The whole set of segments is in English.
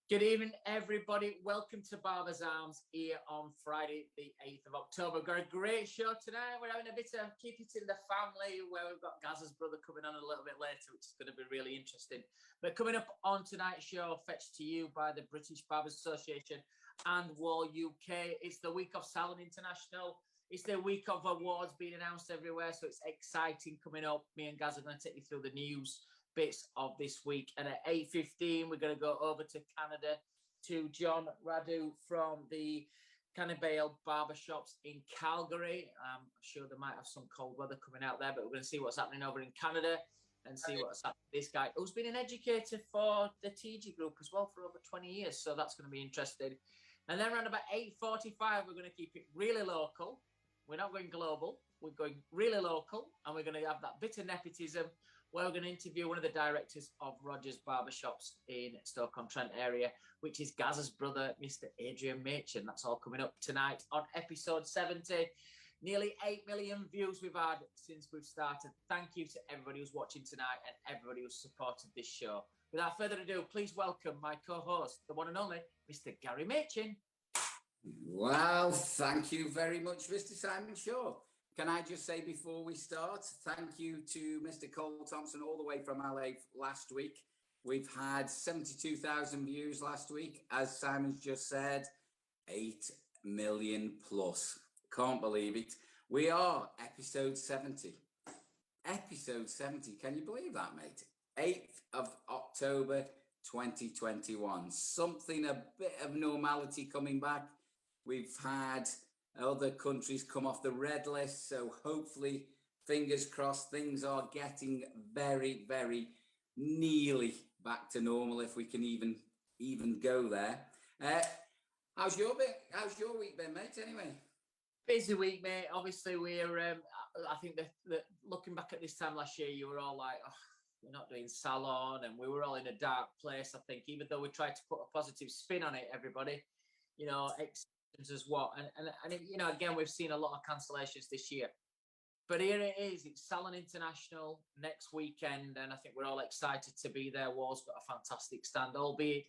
Good evening, everybody. Welcome to Barbers Arms here on Friday, the 8th of October. We've got a great show tonight. We're having a bit of keep it in the family, where we've got Gaz's brother coming on a little bit later, which is going to be really interesting. But coming up on tonight's show, fetched to you by the British Barbers Association and Wahl UK. It's the week of Salon International. It's the week of awards being announced everywhere, so it's exciting coming up. Me and Gaz are going to take you through the news bits of this week, and at 8:15 we're going to go over to Canada to John Radu from the Cannibale Barbershops in Calgary. I'm sure they might have some cold weather coming out there, but we're going to see what's happening over in Canada and see what's happening with this guy who's been an educator for the TG group as well for over 20 years, so that's going to be interesting. And then around about 8:45 we're going to keep it really local. We're not going global, we're going really local, and we're going to have that bit of nepotism where we're going to interview one of the directors of Rogers Barber Shops in Stoke-on-Trent area, which is Gaz's brother, Mr. Adrian Machin. That's all coming up tonight on episode 70. Nearly 8 million views we've had since we've started. Thank you to everybody who's watching tonight and everybody who's supported this show. Without further ado, please welcome my co-host, the one and only, Mr. Gary Machin. Well, thank you very much, Mr. Simon Shaw. Can I just say before we start, thank you to Mr. Cole Thompson all the way from LA last week. We've had 72,000 views last week. As Simon's just said, 8 million plus. Can't believe it. We are episode 70. Episode 70. Can you believe that, mate? 8th of October 2021. Something, a bit of normality coming back. We've had other countries come off the red list, so hopefully, fingers crossed, things are getting very, very nearly back to normal, if we can even go there. How's your week been, mate? Anyway, busy week, mate. Obviously, we're. I think that looking back at this time last year, you were all like, "Oh, we're not doing salon," and we were all in a dark place. I think, even though we tried to put a positive spin on it, everybody, you know. As what and it, you know, again, we've seen a lot of cancellations this year, but here it is. It's Salon International next weekend, and I think we're all excited to be there. Wahl's got a fantastic stand, albeit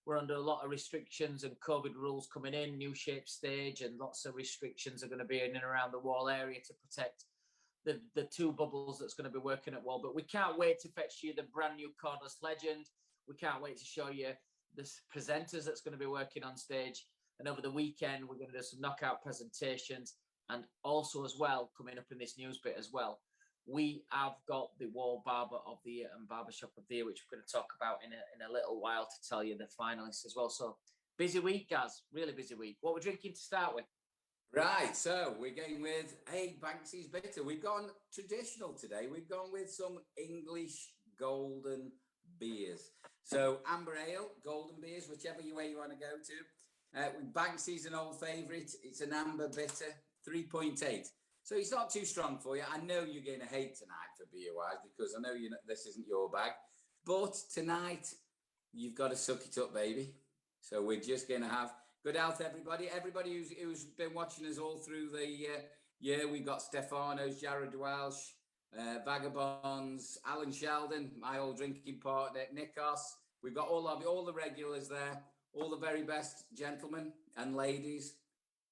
we're under a lot of restrictions and COVID rules coming in, new shape stage, and lots of restrictions are going to be in and around the Wahl area to protect the two bubbles that's going to be working at Wahl. But we can't wait to fetch you the brand new cordless legend. We can't wait to show you the presenters that's going to be working on stage. And over the weekend, we're going to do some knockout presentations. And also as well, coming up in this news bit as well, we have got the Wahl Barber of the Year and Barbershop of the Year, which we're going to talk about in a little while to tell you the finalists as well. So busy week, guys, really busy week. What we're drinking to start with? Right, so we're going with Banksy's Bitter. We've gone traditional today. We've gone with some English golden beers. So amber ale, golden beers, whichever way you want to go to. Banksy's an old favourite. It's an amber bitter, 3.8. So it's not too strong for you. I know you're going to hate tonight for beer-wise, because I know this isn't your bag. But tonight, you've got to suck it up, baby. So we're just going to have good health, everybody. Everybody who's been watching us all through the year. We've got Stefanos, Jared Welsh, Vagabonds, Alan Sheldon, my old drinking partner, Nikos. We've got all the regulars there. All the very best, gentlemen and ladies.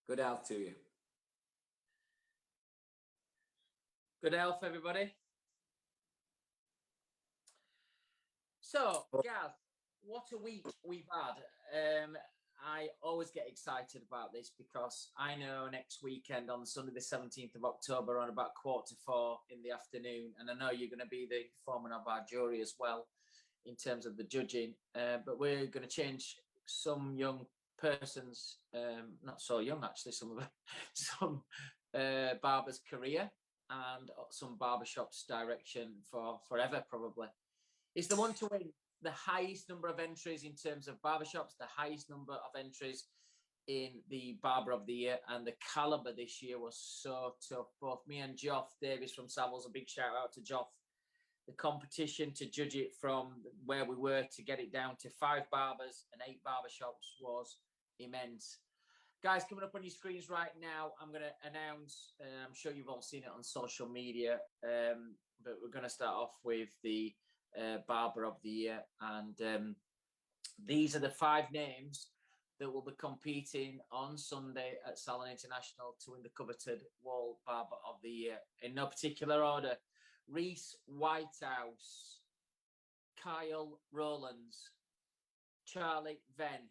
Good health to you. Good health, everybody. So, Gaz, what a week we've had. I always get excited about this because I know next weekend on Sunday the 17th of October on about 3:45 in the afternoon, and I know you're going to be the foreman of our jury as well in terms of the judging, but we're going to change some young persons, not so young actually, some barbers' career and some barbershops' direction for forever probably. It's the one to win the highest number of entries in terms of barbershops, the highest number of entries in the Barber of the Year, and the caliber this year was so tough. Both me and Geoff Davies from Savills, a big shout out to Geoff. The competition to judge it from where we were to get it down to 5 barbers and 8 barbershops was immense. Guys, coming up on your screens right now, I'm going to announce, I'm sure you've all seen it on social media, but we're going to start off with the Barber of the Year. And These are the 5 names that will be competing on Sunday at Salon International to win the coveted Wahl Barber of the Year. In no particular order: Reese Whitehouse, Kyle Rowlands, Charlie Venn,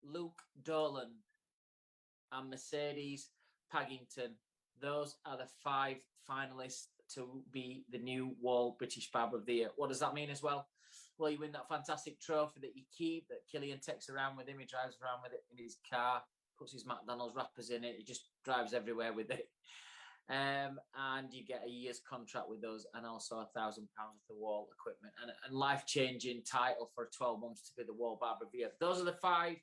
Luke Dolan, and Mercedes Paggington. Those are the 5 finalists to be the new Wahl British Barber of the Year. What does that mean as well? Well, you win that fantastic trophy that you keep, that Killian takes around with him. He drives around with it in his car, puts his McDonald's wrappers in it. He just drives everywhere with it. And you get a year's contract with us, and also £1,000 worth of Wahl equipment, and life-changing title for 12 months to be the Wahl Barber of the Year. Those are the 5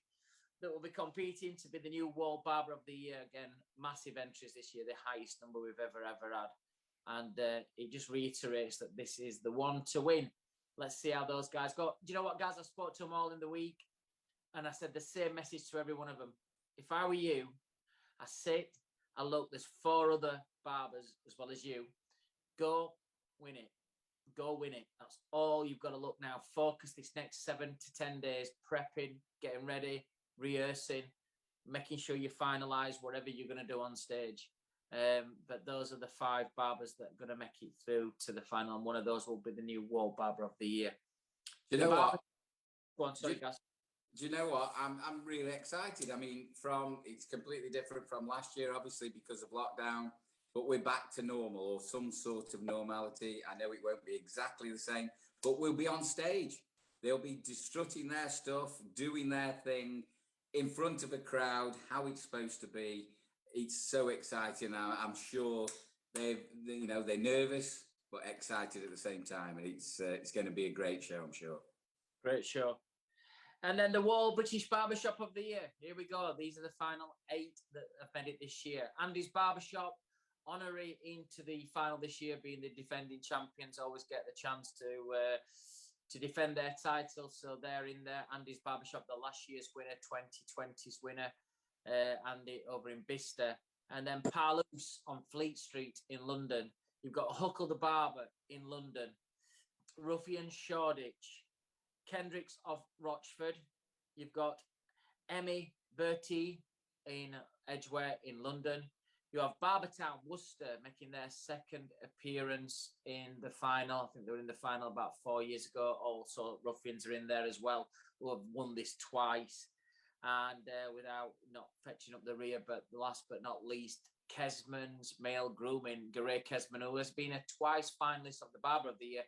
that will be competing to be the new Wahl Barber of the Year. Again, massive entries this year, the highest number we've ever had. And it just reiterates that this is the one to win. Let's see how those guys go. Do you know what, guys? I spoke to them all in the week, and I said the same message to every one of them. If I were you, I sit, I look, there's 4 other barbers as well as you. Go win it. Go win it. That's all you've got to look now. Focus this next 7 to 10 days, prepping, getting ready, rehearsing, making sure you finalise whatever you're going to do on stage. But those are the 5 barbers that are going to make it through to the final, and one of those will be the new Wahl Barber of the Year. Do you know what? Go on, sorry, guys. Do you know what? I'm really excited. I mean, it's completely different from last year, obviously, because of lockdown, but we're back to normal, or some sort of normality. I know it won't be exactly the same, but we'll be on stage. They'll be strutting their stuff, doing their thing in front of a crowd, how it's supposed to be. It's so exciting. I'm sure they're nervous but excited at the same time, and it's going to be a great show, I'm sure. Great show. And then the Wahl British Barbershop of the Year. Here we go. These are the final 8 that have made it this year. Andy's Barbershop, honorary into the final this year, being the defending champions, always get the chance to defend their title. So they're in there. Andy's Barbershop, the last year's winner, 2020's winner. Andy over in Bicester, and then Parloose on Fleet Street in London. You've got Huckle the Barber in London, Ruffian Shoreditch, Kendricks of Rochford. You've got Emmy Bertie in Edgware in London. You have Barbertown Worcester making their 2nd appearance in the final. I think they were in the final about 4 years ago. Also, Ruffians are in there as well, who have won this twice. And without not fetching up the rear, but last but not least, Kesman's Male Grooming. Garay Kesman, who has been a twice finalist of the Barber of the Year.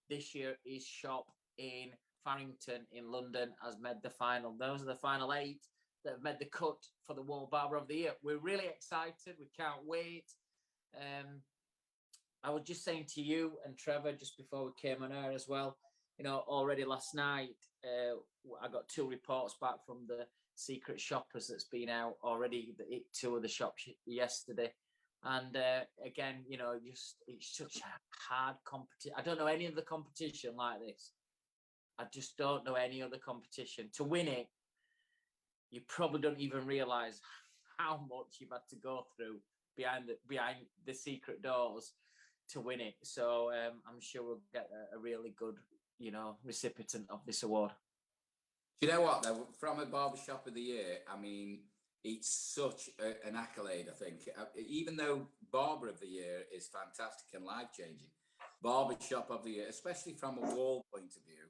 This year, his shop in Farrington in London has made the final. Those are the final 8 that have made the cut for the Wahl Barber of the Year. We're really excited. We can't wait. I was just saying to you and Trevor just before we came on air as well, already last night, I got 2 reports back from the Secret Shoppers that's been out already, 2 of the shops yesterday. And again, it's such a hard competition. I don't know any other competition like this. I just don't know any other competition. To win it, you probably don't even realise how much you've had to go through behind the secret doors to win it. So I'm sure we'll get a really good, recipient of this award. Do you know what, though? From a Barbershop of the Year, I mean, it's such an accolade, I think. Even though Barber of the Year is fantastic and life-changing, Barbershop of the Year, especially from a Wahl point of view,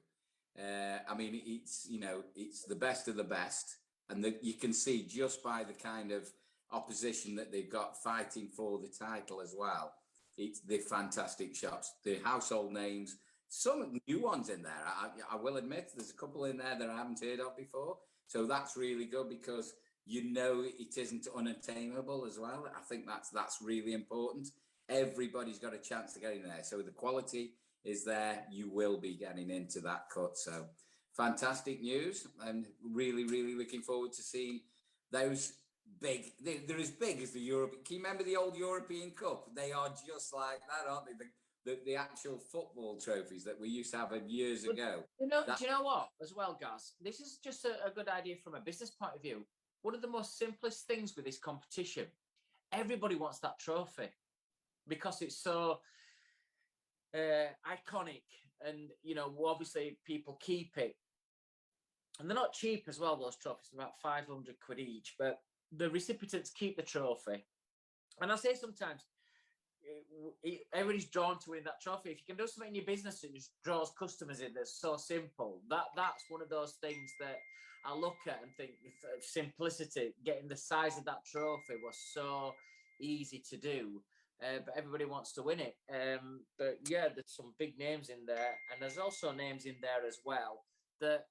I mean, it's the best of the best. And you can see just by the kind of opposition that they've got fighting for the title as well. They're fantastic shops. The household names, some new ones in there. I will admit there's a couple in there that I haven't heard of before. So that's really good because it isn't unattainable as well. I think that's really important. Everybody's got a chance to get in there. So the quality is there. You will be getting into that cut. So fantastic news, and really, really looking forward to seeing those big. They're as big as the Europe. Can you remember the old European Cup? They are just like that, aren't they? The actual football trophies that we used to have years ago. Do you know what? As well, Gaz, this is just a good idea from a business point of view. One of the most simplest things with this competition, everybody wants that trophy because it's so iconic, and obviously people keep it. And they're not cheap as well, those trophies, about 500 quid each, but the recipients keep the trophy. And I say sometimes, everybody's drawn to win that trophy. If you can do something in your business that just draws customers in, that's so simple, that's one of those things that I look at and think simplicity, getting the size of that trophy was so easy to do. But everybody wants to win it. But yeah, there's some big names in there, and there's also names in there as well that,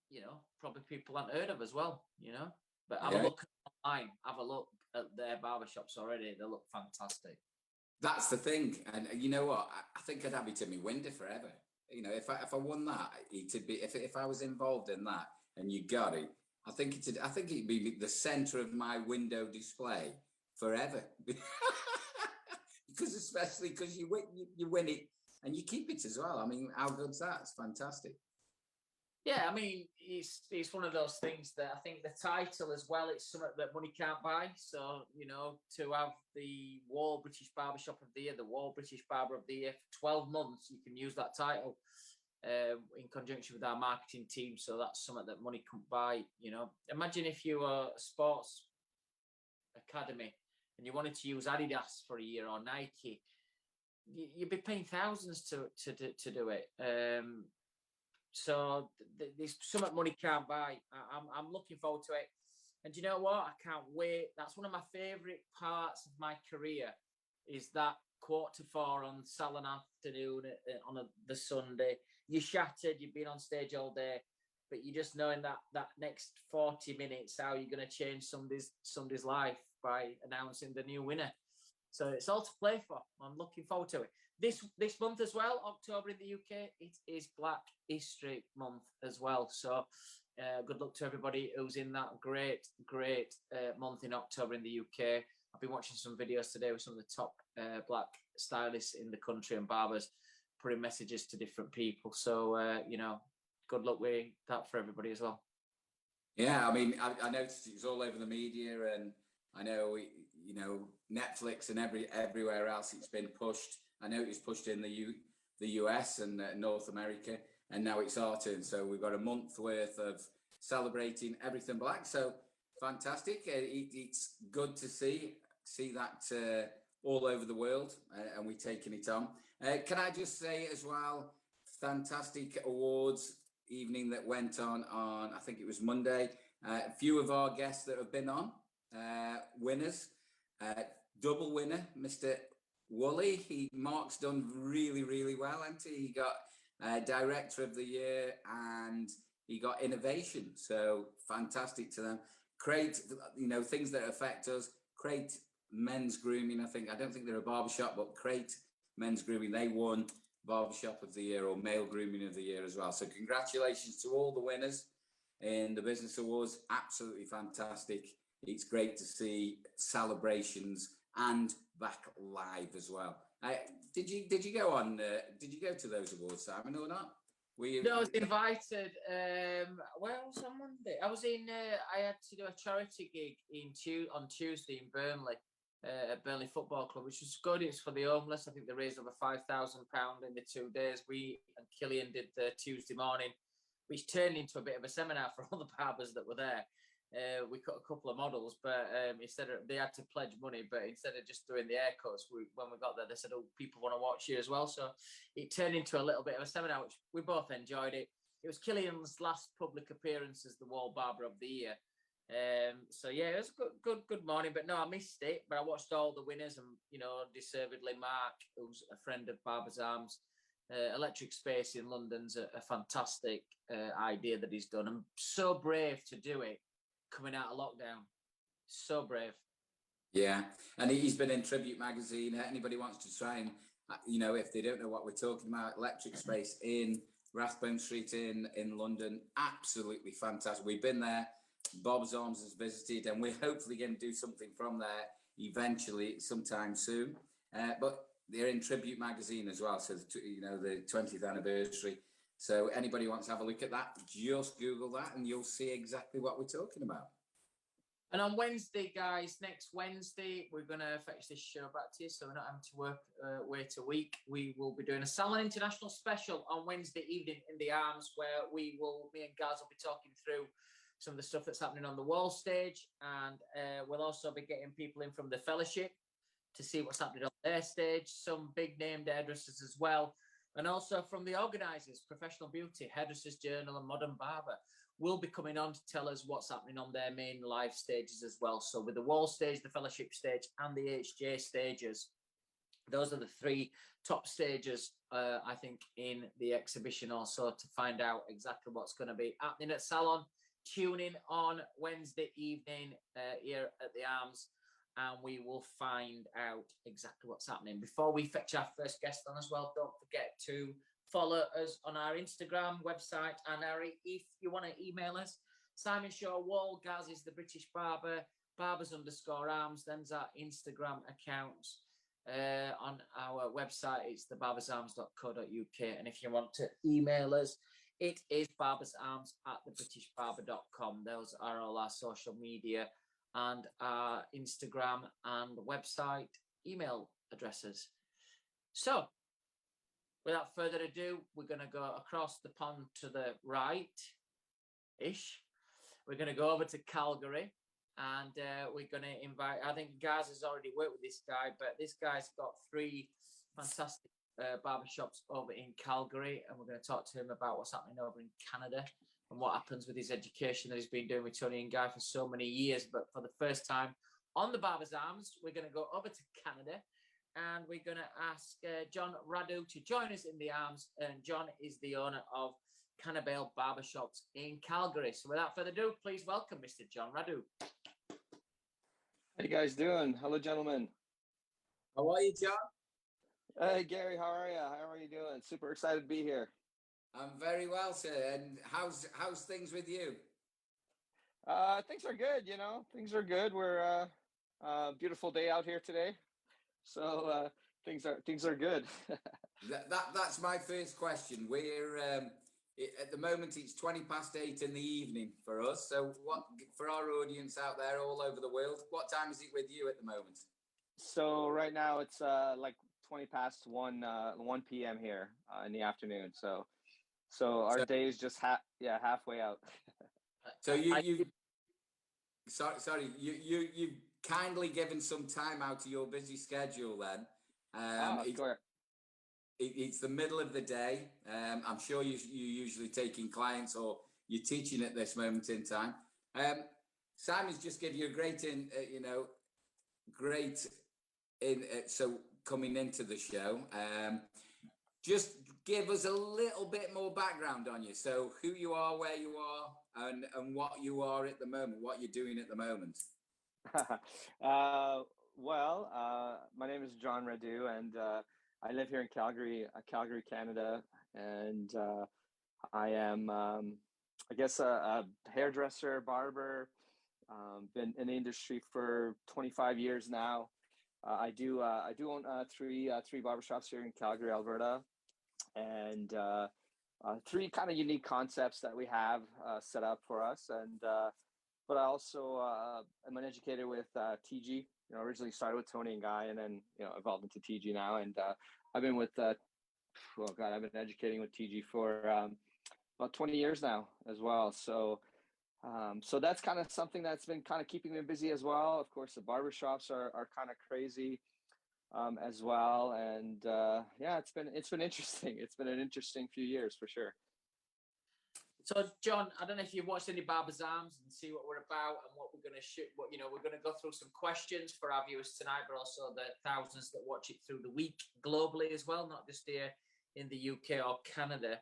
you know, probably people haven't heard of as well, you know. But have a look online, have a look at their barbershops already. They look fantastic. That's the thing. And you know what? I think I'd have it in my window forever. You know, if I won that, it'd be, if I was involved in that and you got it, I think it'd be the center of my window display forever. Especially because you win it and you keep it as well. I mean, how good's that? It's fantastic. Yeah, I mean, it's one of those things that I think the title as well, it's something that money can't buy. So, you know, to have the Wahl British Barbershop of the Year, the Wahl British Barber of the Year for 12 months, you can use that title in conjunction with our marketing team. So that's something that money can't buy, you know. Imagine if you were a sports academy and you wanted to use Adidas for a year or Nike, you'd be paying thousands to do it. So there's something money can't buy. I'm looking forward to it. And do you know what? I can't wait. That's one of my favourite parts of my career, is that 3:45 on Saturday afternoon on the Sunday. You're shattered. You've been on stage all day, but you're just knowing that next 40 minutes, how you're going to change somebody's life by announcing the new winner. So it's all to play for. I'm looking forward to it. This month as well, October in the UK, it is Black History Month as well. So good luck to everybody who's in that great month in October in the UK. I've been watching some videos today with some of the top black stylists in the country and barbers putting messages to different people. So, you know, good luck with that for everybody as well. Yeah, I mean, I noticed it was all over the media, and I know, you know, Netflix and everywhere else it's been pushed. I know it was pushed in the US and North America, and now it's our turn. So we've got a month worth of celebrating everything black. So fantastic. It's good to see that all over the world, and we're taking it on. Can I just say as well, fantastic awards evening that went on I think it was Monday. A few of our guests that have been on, winners, double winner, Mr. Woolley. Mark's done really, really well, hasn't he? He got Director of the Year and he got Innovation. So fantastic to them. Great, you know, things that affect us. Great men's grooming. I don't think they're a barbershop, but great men's grooming. They won Barbershop of the Year or Male Grooming of the Year as well. So congratulations to all the winners in the Business Awards. Absolutely fantastic. It's great to see celebrations and back live as well. Did you go on? Did you go to those awards, Simon, or not? No, I was invited. Where was I on Monday? I was in. I had to do a charity gig on Tuesday in Burnley, at Burnley Football Club, which was good. It's for the homeless. I think they raised over £5,000 in the 2 days. We and Killian did the Tuesday morning, which turned into a bit of a seminar for all the barbers that were there. We cut a couple of models, but instead of, they had to pledge money, but instead of just doing the haircuts, when we got there, they said, "Oh, people want to watch you as well." So it turned into a little bit of a seminar, which we both enjoyed it. It was Killian's last public appearance as the Wahl Barber of the Year. So yeah, it was a good morning, but no, I missed it. But I watched all the winners, and you know, deservedly Mark, who's a friend of Barbers Arms. Electric Space in London's a fantastic idea that he's done, and so brave to do it coming out of lockdown. So brave. Yeah, and he's been in Tribute magazine. Anybody wants to try and, you know, if they don't know what we're talking about, Electric Space in Rathbone Street in London, absolutely fantastic. We've been there. Bob's Arms has visited, and we're hopefully going to do something from there eventually, sometime soon. But they're in Tribute magazine as well, so you know, the 20th anniversary. So anybody wants to have a look at that, just Google that, and you'll see exactly what we're talking about. And on Wednesday, guys, next Wednesday, we're going to fetch this show back to you, so we're not having to work wait a week. We will be doing a Salon International special on Wednesday evening in the Arms, where me and Gaz will be talking through some of the stuff that's happening on the Wahl stage, and we'll also be getting people in from the Fellowship to see what's happening on their stage, some big named hairdressers as well, and also from the organisers, Professional Beauty, Hairdressers Journal and Modern Barber, will be coming on to tell us what's happening on their main live stages as well. So with the Wahl stage, the Fellowship stage and the HJ stages, those are the three top stages, I think, in the exhibition also, to find out exactly what's going to be happening at Salon. Tune in on Wednesday evening here at the Arms, and we will find out exactly what's happening. Before we fetch our first guest on as well, don't forget to follow us on our Instagram, website, and if you want to email us, Simon Shaw, Wahl, Gaz is the British Barber, Barbers_Arms, them's our Instagram accounts. On our website, it's thebarbersarms.co.uk, and if you want to email us, it is barbersarms@thebritishbarber.com. Those are all our social media and our Instagram and website email addresses. So, without further ado, we're going to go across the pond to the right-ish. We're going to go over to Calgary, and we're going to invite, I think Gaz has already worked with this guy, but this guy's got 3 fantastic barbershops over in Calgary, and we're going to talk to him about what's happening over in Canada and what happens with his education that he's been doing with Tony and Guy for so many years. But for the first time on the Barbers Arms, we're going to go over to Canada, and we're going to ask John Radu to join us in the Arms. And John is the owner of Cannibale Barbershops in Calgary. So without further ado, please welcome Mr. John Radu. How you guys doing? Hello, gentlemen. How are you, John? Hey, Gary, how are you? How are you doing? Super excited to be here. I'm very well, sir. And how's things with you? Things are good, you know. Things are good. We're beautiful day out here today. So things are good. That's my first question. We're at the moment it's 8:20 in the evening for us. So what for our audience out there all over the world? What time is it with you at the moment? So right now it's like 1 p.m. here in the afternoon. So our day is just halfway out. So you've kindly given some time out of your busy schedule then. It's the middle of the day. I'm sure you're usually taking clients or you're teaching at this moment in time. Simon's just give you a so coming into the show. Just give us a little bit more background on you. So who you are, where you are, and what you are at the moment, what you're doing at the moment. My name is John Radu, and I live here in Calgary, Canada, and I am, I guess, a hairdresser, barber. Been in the industry for 25 years now. I do own three barbershops here in Calgary, Alberta, and 3 kind of unique concepts that we have set up for us. And but I also am an educator with TG. You know, originally started with Tony and Guy, and then evolved into TG now. And I've been with I've been educating with TG for about 20 years now as well. So that's kind of something that's been kind of keeping me busy as well. Of course, the barbershops are kind of crazy as well. And it's been interesting. It's been an interesting few years for sure. So, John, I don't know if you've watched any Barbers Arms and see what we're about and what we're going to shoot. We're going to go through some questions for our viewers tonight, but also the thousands that watch it through the week globally as well, not just here in the UK or Canada.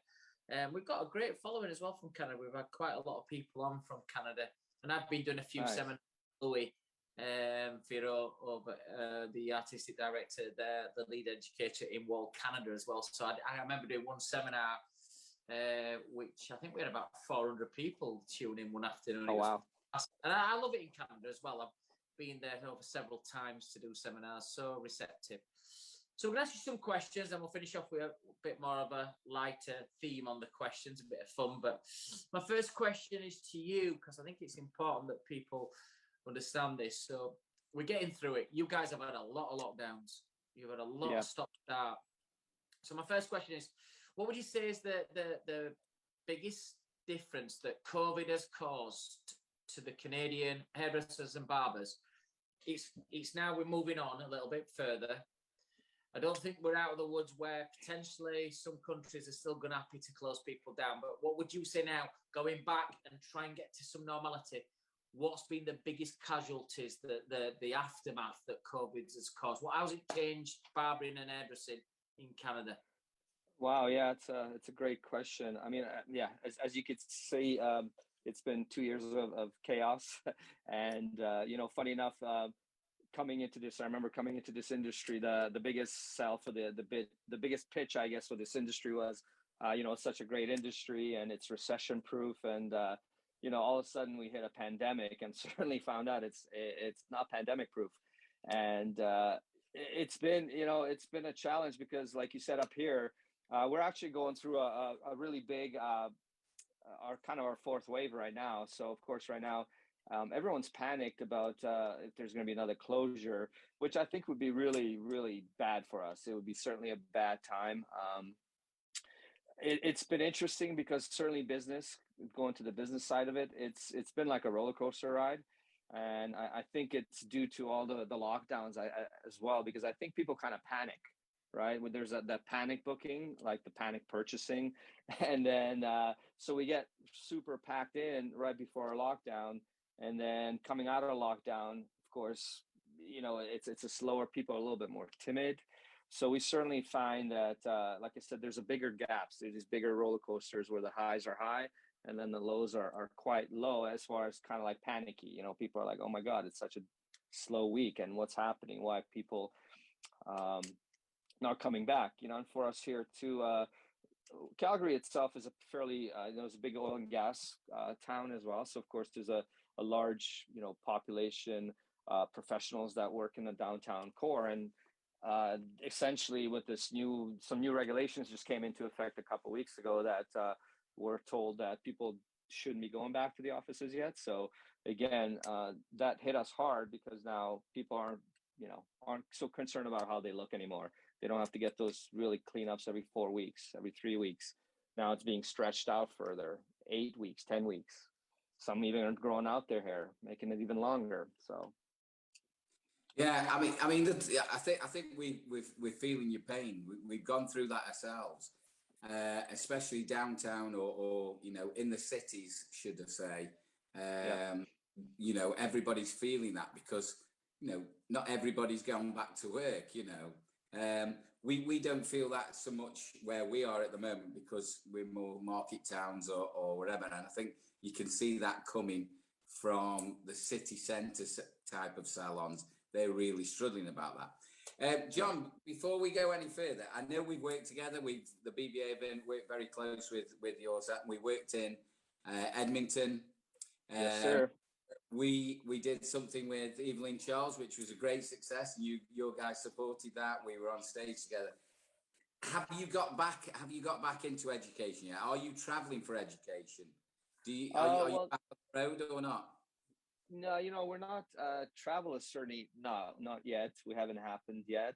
We've got a great following as well from Canada. We've had quite a lot of people on from Canada, and I've been doing a few seminars with Louis Firo, the artistic director there, the lead educator in Wahl, Canada as well. So I remember doing one seminar, which I think we had about 400 people tune in one afternoon. Oh, wow. And I love it in Canada as well. I've been there over several times to do seminars, so receptive. So we're going to ask you some questions, and we'll finish off with a bit more of a lighter theme on the questions, a bit of fun. But my first question is to you, because I think it's important that people understand this. So we're getting through it. You guys have had a lot of lockdowns. You've had a lot of stop-start. So my first question is, what would you say is the biggest difference that COVID has caused to the Canadian hairdressers and barbers? It's now we're moving on a little bit further. I don't think we're out of the woods where potentially some countries are still going to happy to close people down. But what would you say now, going back and try and get to some normality? What's been the biggest casualties, the aftermath that COVID has caused? How's it changed barbering and hairdressing in Canada? Wow, yeah, it's a great question. I mean, yeah, as you could see, it's been 2 years of chaos, and funny enough, coming into this, I remember coming into this industry, the biggest sell for the biggest pitch, I guess, for this industry was, it's such a great industry and it's recession proof, and all of a sudden we hit a pandemic and certainly found out it's not pandemic proof, and it's been a challenge because, like you said up here, we're actually going through a really big our fourth wave right now. So of course right now everyone's panicked about if there's going to be another closure, which I think would be really, really bad for us. It would be certainly a bad time. It's been interesting because certainly going to the business side of it, it's been like a roller coaster ride. And I think it's due to all the lockdowns as well, because I think people kind of panic, right? When there's that panic booking, like the panic purchasing. And then, so we get super packed in right before our lockdown. And then coming out of lockdown, of course, it's a slower, people are a little bit more timid. So we certainly find that, like I said, there's a bigger gaps. There's these bigger roller coasters where the highs are high and then the lows are quite low, as far as kind of like panicky. People are like, oh my God, it's such a slow week, and what's happening? Why people not coming back? And for us here too, Calgary itself is a fairly, it's a big oil and gas town as well. So of course there's a large, population, professionals that work in the downtown core. And essentially with some new regulations just came into effect a couple of weeks ago that we're told that people shouldn't be going back to the offices yet. So again, that hit us hard because now people aren't so concerned about how they look anymore. They don't have to get those really cleanups every 4 weeks, every 3 weeks. Now it's being stretched out further, 8 weeks, 10 weeks. Some even are growing out their hair, making it even longer. So, yeah, I mean, I think we're feeling your pain. We've gone through that ourselves, especially downtown or in the cities, should I say? Everybody's feeling that because not everybody's going back to work. We don't feel that so much where we are at the moment because we're more market towns or whatever, and I think you can see that coming from the city centre type of salons. They're really struggling about that. John, before we go any further, I know we've worked together. The BBA event worked very close with yours. We worked in Edmonton. Yes, sir. We did something with Evelyn Charles, which was a great success. Your guys supported that. We were on stage together. Have you got back into education yet? Are you traveling for education? Are you back on the road or not? No, we're not. Travel is certainly not yet. We haven't happened yet.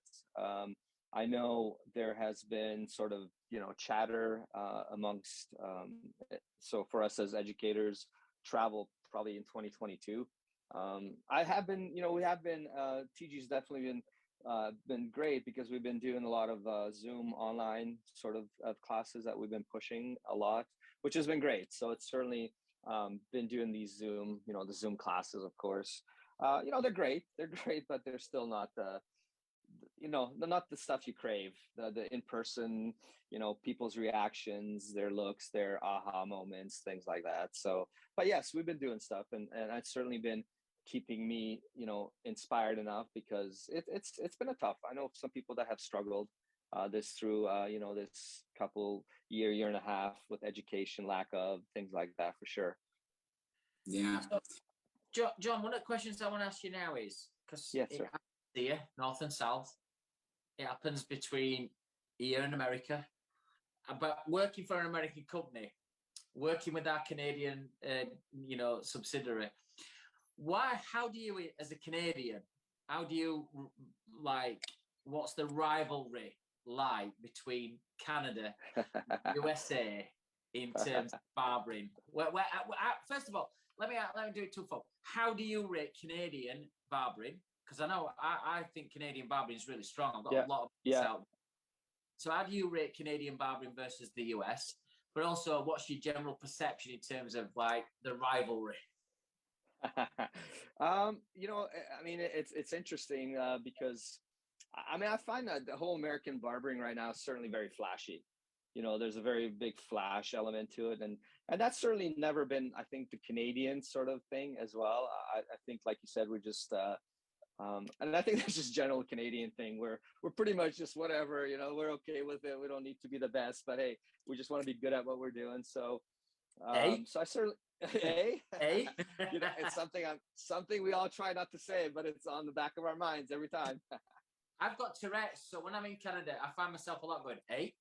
I know there has been sort of chatter amongst. So for us as educators, travel probably in 2022. I have been, we have been. TG's definitely been great because we've been doing a lot of Zoom online sort of classes that we've been pushing a lot, which has been great. So it's certainly been doing these Zoom, the Zoom classes, of course. They're great, but they're still not not the stuff you crave, the in-person, people's reactions, their looks, their aha moments, things like that. So, but yes, we've been doing stuff, and it's certainly been keeping me, inspired enough because it's been a tough. I know some people that have struggled this through, this couple year and a half with education, lack of things like that for sure. Yeah. So, John, one of the questions I want to ask you now is, because it happens here, North and South, it happens between here and America, but working for an American company, working with our Canadian, subsidiary, how do you, as a Canadian, how do you like, what's the rivalry like between Canada and USA in terms of barbering? First of all, let me do it twofold. How do you rate Canadian barbering? Because I know I think Canadian barbering is really strong. I've got a lot of out. So how do you rate Canadian barbering versus the US? But also, what's your general perception in terms of like the rivalry? You know, I mean, it's interesting because I mean, I find that the whole American barbering right now is certainly very flashy. You know, there's a very big flash element to it, and that's certainly never been, I think, the Canadian sort of thing as well. I think, like you said, we're just and I think that's just general Canadian thing. We're pretty much just whatever, you know, we're okay with it. We don't need to be the best, but hey, we just want to be good at what we're doing. So, so I certainly, Hey, you know, it's something we all try not to say, but it's on the back of our minds every time. I've got Tourette's, so when I'm in Canada, I find myself a lot going, hey.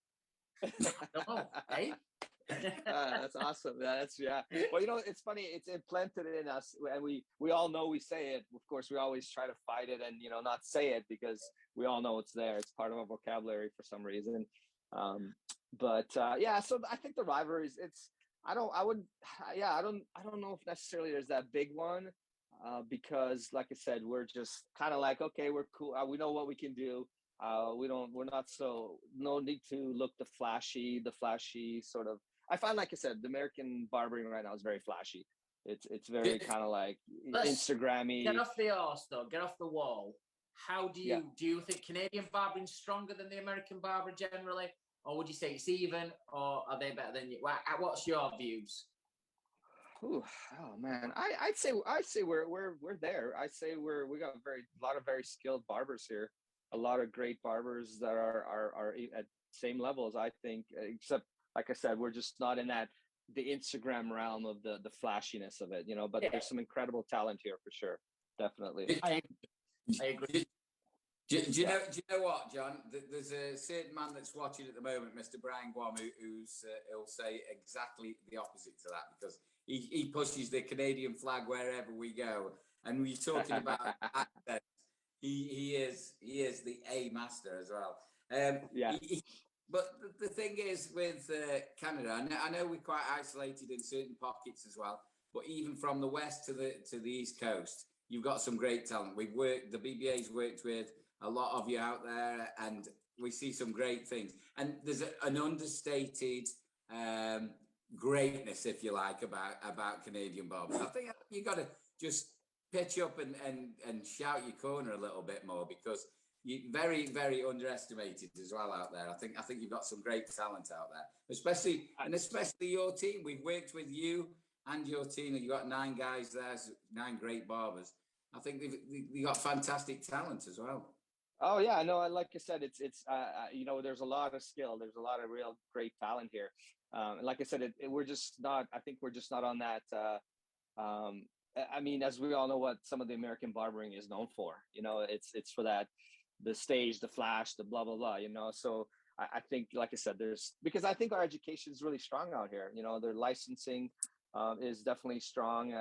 I don't know, hey. That's awesome. Yeah. Well, you know, it's funny. It's implanted in us, and we all know we say it. Of course, we always try to fight it and, you know, not say it because we all know it's there. It's part of our vocabulary for some reason. Yeah. So I think the rivalries. I don't know if necessarily there's that big one because, like I said, we're just kind of like, okay, we're cool. We know what we can do. We're not no need to look the flashy sort of. I find, like I said, the American barbering right now is very flashy. It's very kind of like Instagrammy. Get off the arse though. Get off the wall. How do you think Canadian barbering's stronger than the American barber generally, or would you say it's even, or are they better than you? What's your views? Ooh, oh man, I'd say we're there. I'd say we got a lot of very skilled barbers here. A lot of great barbers that are at same levels, I think, except, like I said, we're just not in the Instagram realm of the flashiness of it, you know, but there's some incredible talent here for sure. Definitely. I agree. Do you know what, John? There's a certain man that's watching at the moment, Mr. Brian Guam, he'll say exactly the opposite to that, because he pushes the Canadian flag wherever we go. And we're talking about accent. He is the A master as well. But the thing is with Canada, I know we're quite isolated in certain pockets as well. But even from the west to the east coast, you've got some great talent. The BBA's worked with a lot of you out there, and we see some great things. And there's an understated greatness, if you like, about Canadian barbers. I think you got to just pitch up and shout your corner a little bit more, because you're very, very underestimated as well out there. I think you've got some great talent out there, especially your team. We've worked with you and your team, and you've got 9 guys there, 9 great barbers. I think they've got fantastic talent as well. Oh yeah, no, like I said, it's you know, there's a lot of skill. There's a lot of real great talent here. And like I said, we're just not. I think we're just not on that. I mean, as we all know, what some of the American barbering is known for. You know, it's for that, the stage, the flash, the blah blah blah. You know, so I think, like I said, because I think our education is really strong out here. You know, their licensing is definitely strong.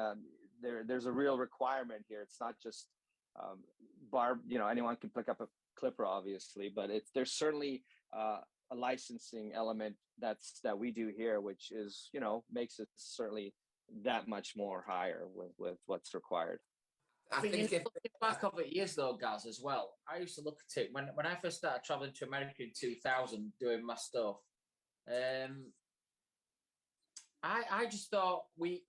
There's a real requirement here. It's not just you know, anyone can pick up a clipper, obviously, but there's certainly a licensing element that we do here, which is, you know, makes it certainly that much more higher with what's required. I think looking back over years though, Gaz, as well, I used to look at it when I first started traveling to America in 2000 doing my stuff. I just thought we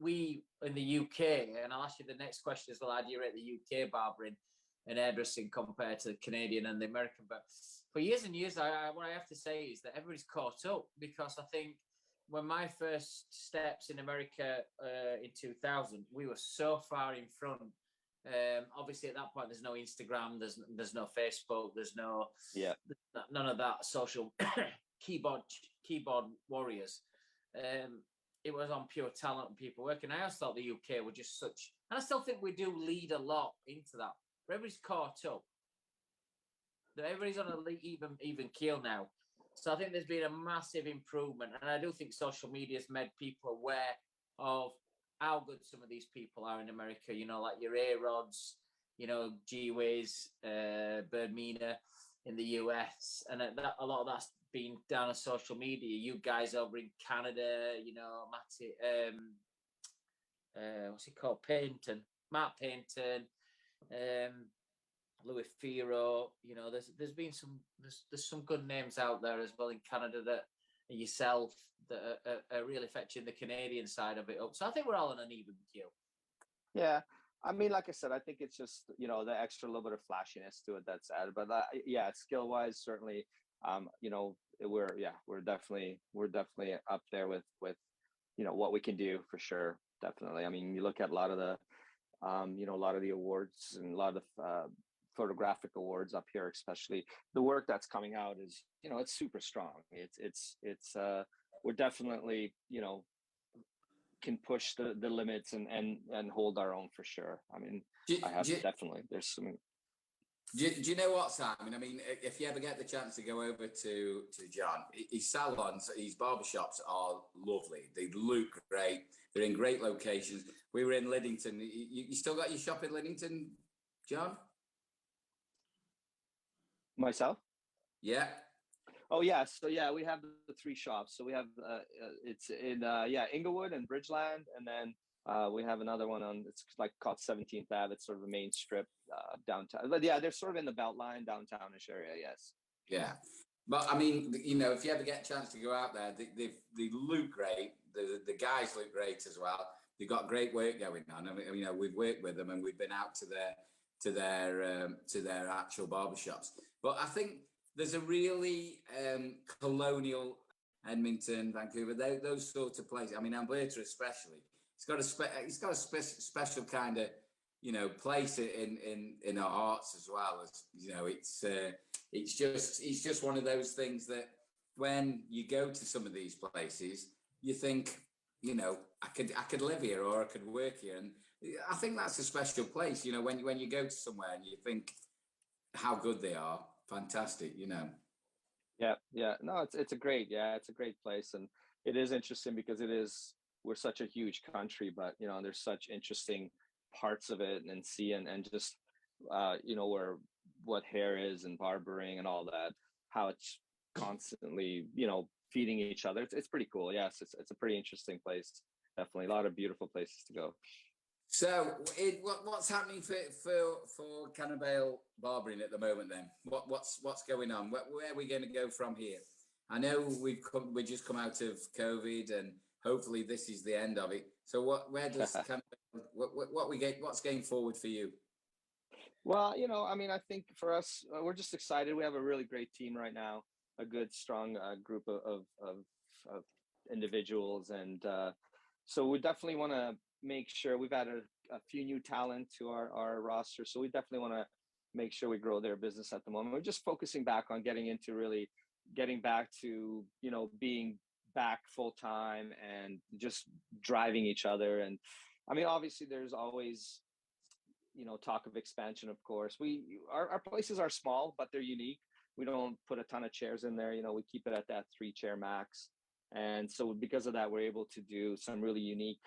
in the UK, and I'll ask you the next question as well, how do you rate the UK barbering and hairdressing compared to the Canadian and the American? But for years and years, what I have to say is that everybody's caught up, because I think when my first steps in America in 2000, we were so far in front. Obviously, at that point, there's no Instagram, there's no Facebook, there's none of that social keyboard warriors. It was on pure talent and people working. I always thought the UK were just such, and I still think we do lead a lot into that. But everybody's caught up. Everybody's on an even keel now. So I think there's been a massive improvement, and I do think social media has made people aware of how good good some of these people are in America, you know, like your A-Rods, you know, G-Ways, Birdmina in the US, and a lot of that's been down on social media. You guys over in Canada, you know, Matty, what's he called? Matt Paynton, Louis Firo, you know, there's been there's some good names out there as well in Canada that yourself that are really fetching the Canadian side of it up. So I think we're all on an even keel. Yeah. I mean, like I said, I think it's just, you know, the extra little bit of flashiness to it that's added. But yeah, skill wise, certainly, you know, we're definitely up there with, you know, what we can do for sure. Definitely. I mean, you look at a lot of the, you know, a lot of the awards and a lot of photographic awards up here, especially the work that's coming out is, you know, it's super strong. It's we're definitely, you know, can push the limits and hold our own for sure. I mean, definitely, there's some. Do you know what, Simon? I mean, if you ever get the chance to go over to John, his salons, his barbershops are lovely. They look great. They're in great locations. We were in Liddington. You still got your shop in Liddington, John? Myself? Yeah. Oh yeah, so yeah, we have the 3 shops. So we have it's in Inglewood and Bridgeland, and then we have another one it's like called 17th Ave. It's sort of the main strip downtown. But yeah, they're sort of in the Beltline downtownish area. Yes. Yeah, but I mean, you know, if you ever get a chance to go out there, they look great. The guys look great as well. They've got great work going on. I mean, you know, we've worked with them and we've been out to their actual barbershops. But I think there's a really colonial Edmonton, Vancouver, those sorts of places. I mean, Alberta especially. It's got a special kind of, you know, place in our hearts as well. As you know, it's just one of those things that when you go to some of these places, you think, you know, I could live here or I could work here, and I think that's a special place. You know, when you go to somewhere and you think how good they are, fantastic. You know. Yeah. No, it's a great place, and it is interesting because we're such a huge country, but you know, there's such interesting parts of it and just you know, what hair is and barbering and all that, how it's constantly, you know, feeding each other. It's pretty cool. Yes, it's a pretty interesting place. Definitely a lot of beautiful places to go. So, what's happening for Cannibale Barbering at the moment? Then, what's going on? Where are we going to go from here? I know we just come out of COVID, and hopefully this is the end of it. So, where does what's going forward for you? Well, you know, I mean, I think for us, we're just excited. We have a really great team right now, a good, strong group of individuals, and so we definitely want to make sure we've added a few new talent to our roster. So we definitely want to make sure we grow their business at the moment. We're just focusing back on getting back to, you know, being back full time and just driving each other. And I mean, obviously there's always, you know, talk of expansion, of course. Our places are small, but they're unique. We don't put a ton of chairs in there. You know, we keep it at that 3-chair max. And so because of that, we're able to do some really unique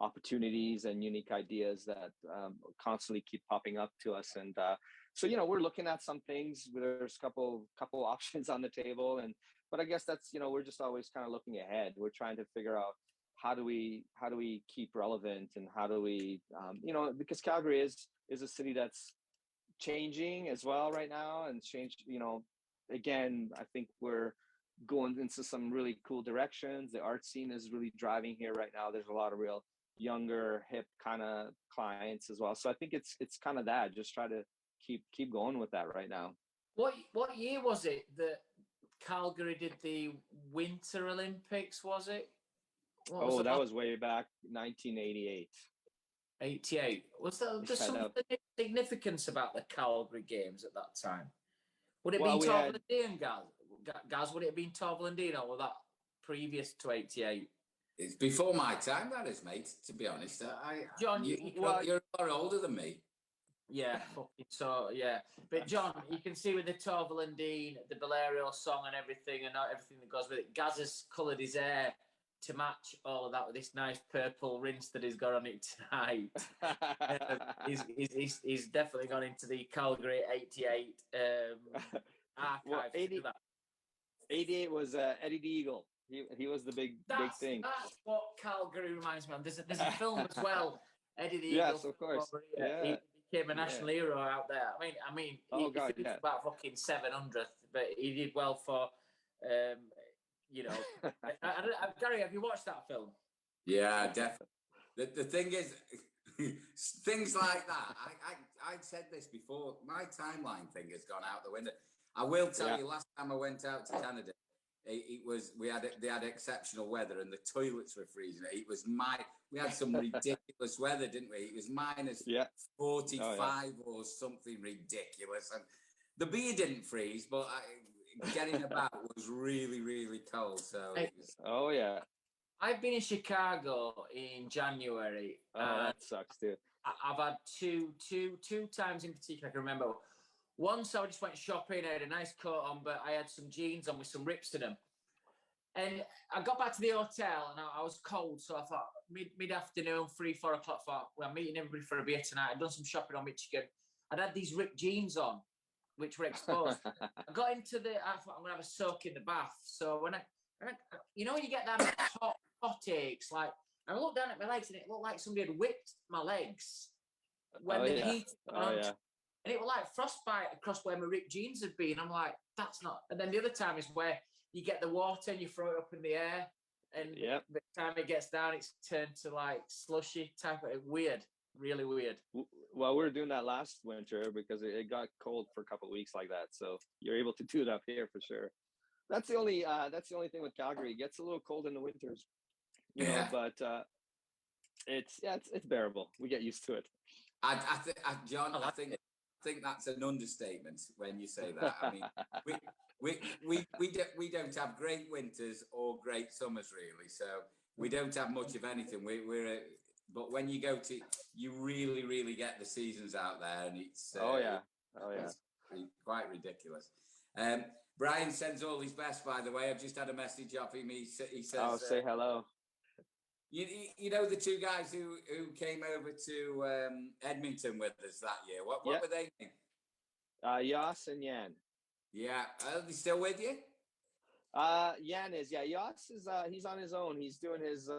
opportunities and unique ideas that constantly keep popping up to us. And so, you know, we're looking at some things. There's a couple options on the table, but I guess that's, you know, we're just always kind of looking ahead. We're trying to figure out how do we keep relevant, and how do we, you know, because Calgary is a city that's changing as well right now, and you know, again, I think we're going into some really cool directions. The art scene is really driving here right now. There's a lot of real younger, hip kind of clients as well. So I think it's kind of that. Just try to keep going with that right now. What year was it that Calgary did the Winter Olympics? Was it? That was way back 1988. 88. Was there some significance about the Calgary Games at that time? Would it be Torval and Dean, Gaz? Would it have been Torval and Dean, or was that previous to 88? It's before my time, that is, mate. To be honest, John, you're a lot older than me. Yeah, so yeah. But John, you can see with the Torval and Dean, the Valerio song and everything that goes with it. Gaz has coloured his hair to match all of that with this nice purple rinse that he's got on it tonight. He's definitely gone into the Calgary 88 archive. Well, 88 was Eddie the Eagle. He was the big thing. That's what Calgary reminds me of. There's a film as well, Eddie the Eagle. Yes, of course. Yeah. He became a national hero out there. I mean, he finished about fucking 700th, but he did well for, you know. Gary, have you watched that film? Yeah, definitely. The thing is, things like that. I'd said this before. My timeline thing has gone out the window. I will tell you. Last time I went out to Canada, they had exceptional weather and the toilets were freezing. We had some ridiculous weather, didn't we? It was minus 45 or something ridiculous, and the beer didn't freeze, but getting about was really, really cold. So I've been in Chicago in January. That sucks too. I've had two times in particular I can remember. Once I just went shopping, I had a nice coat on, but I had some jeans on with some rips to them. And I got back to the hotel and I was cold, so I thought mid-afternoon, 3-4 o'clock, I'm meeting everybody for a beer tonight. I'd done some shopping on Michigan. I'd had these ripped jeans on, which were exposed. I got into I thought I'm going to have a soak in the bath. So when you know when you get that hot aches, like, I looked down at my legs and it looked like somebody had whipped my legs when the heat and it was like frostbite across where my ripped jeans had been. I'm like, that's not. And then the other time is where you get the water and you throw it up in the air, and the time it gets down, it's turned to like slushy type of weird, really weird. Well, we were doing that last winter because it got cold for a couple of weeks like that. So you're able to do it up here for sure. That's the only thing with Calgary. It gets a little cold in the winters, you know, but it's bearable. We get used to it. John, I think that's an understatement when you say that. I mean, we don't have great winters or great summers really, so we don't have much of anything. But when you go to, you really, really get the seasons out there, and it's it's quite ridiculous. Brian sends all his best, by the way. I've just had a message off him. He says, "Oh, say hello." You know the two guys who came over to Edmonton with us that year. What were they named? Yas and Yan. Yeah, are they still with you? Yan is. Yas is. He's on his own. He's doing his.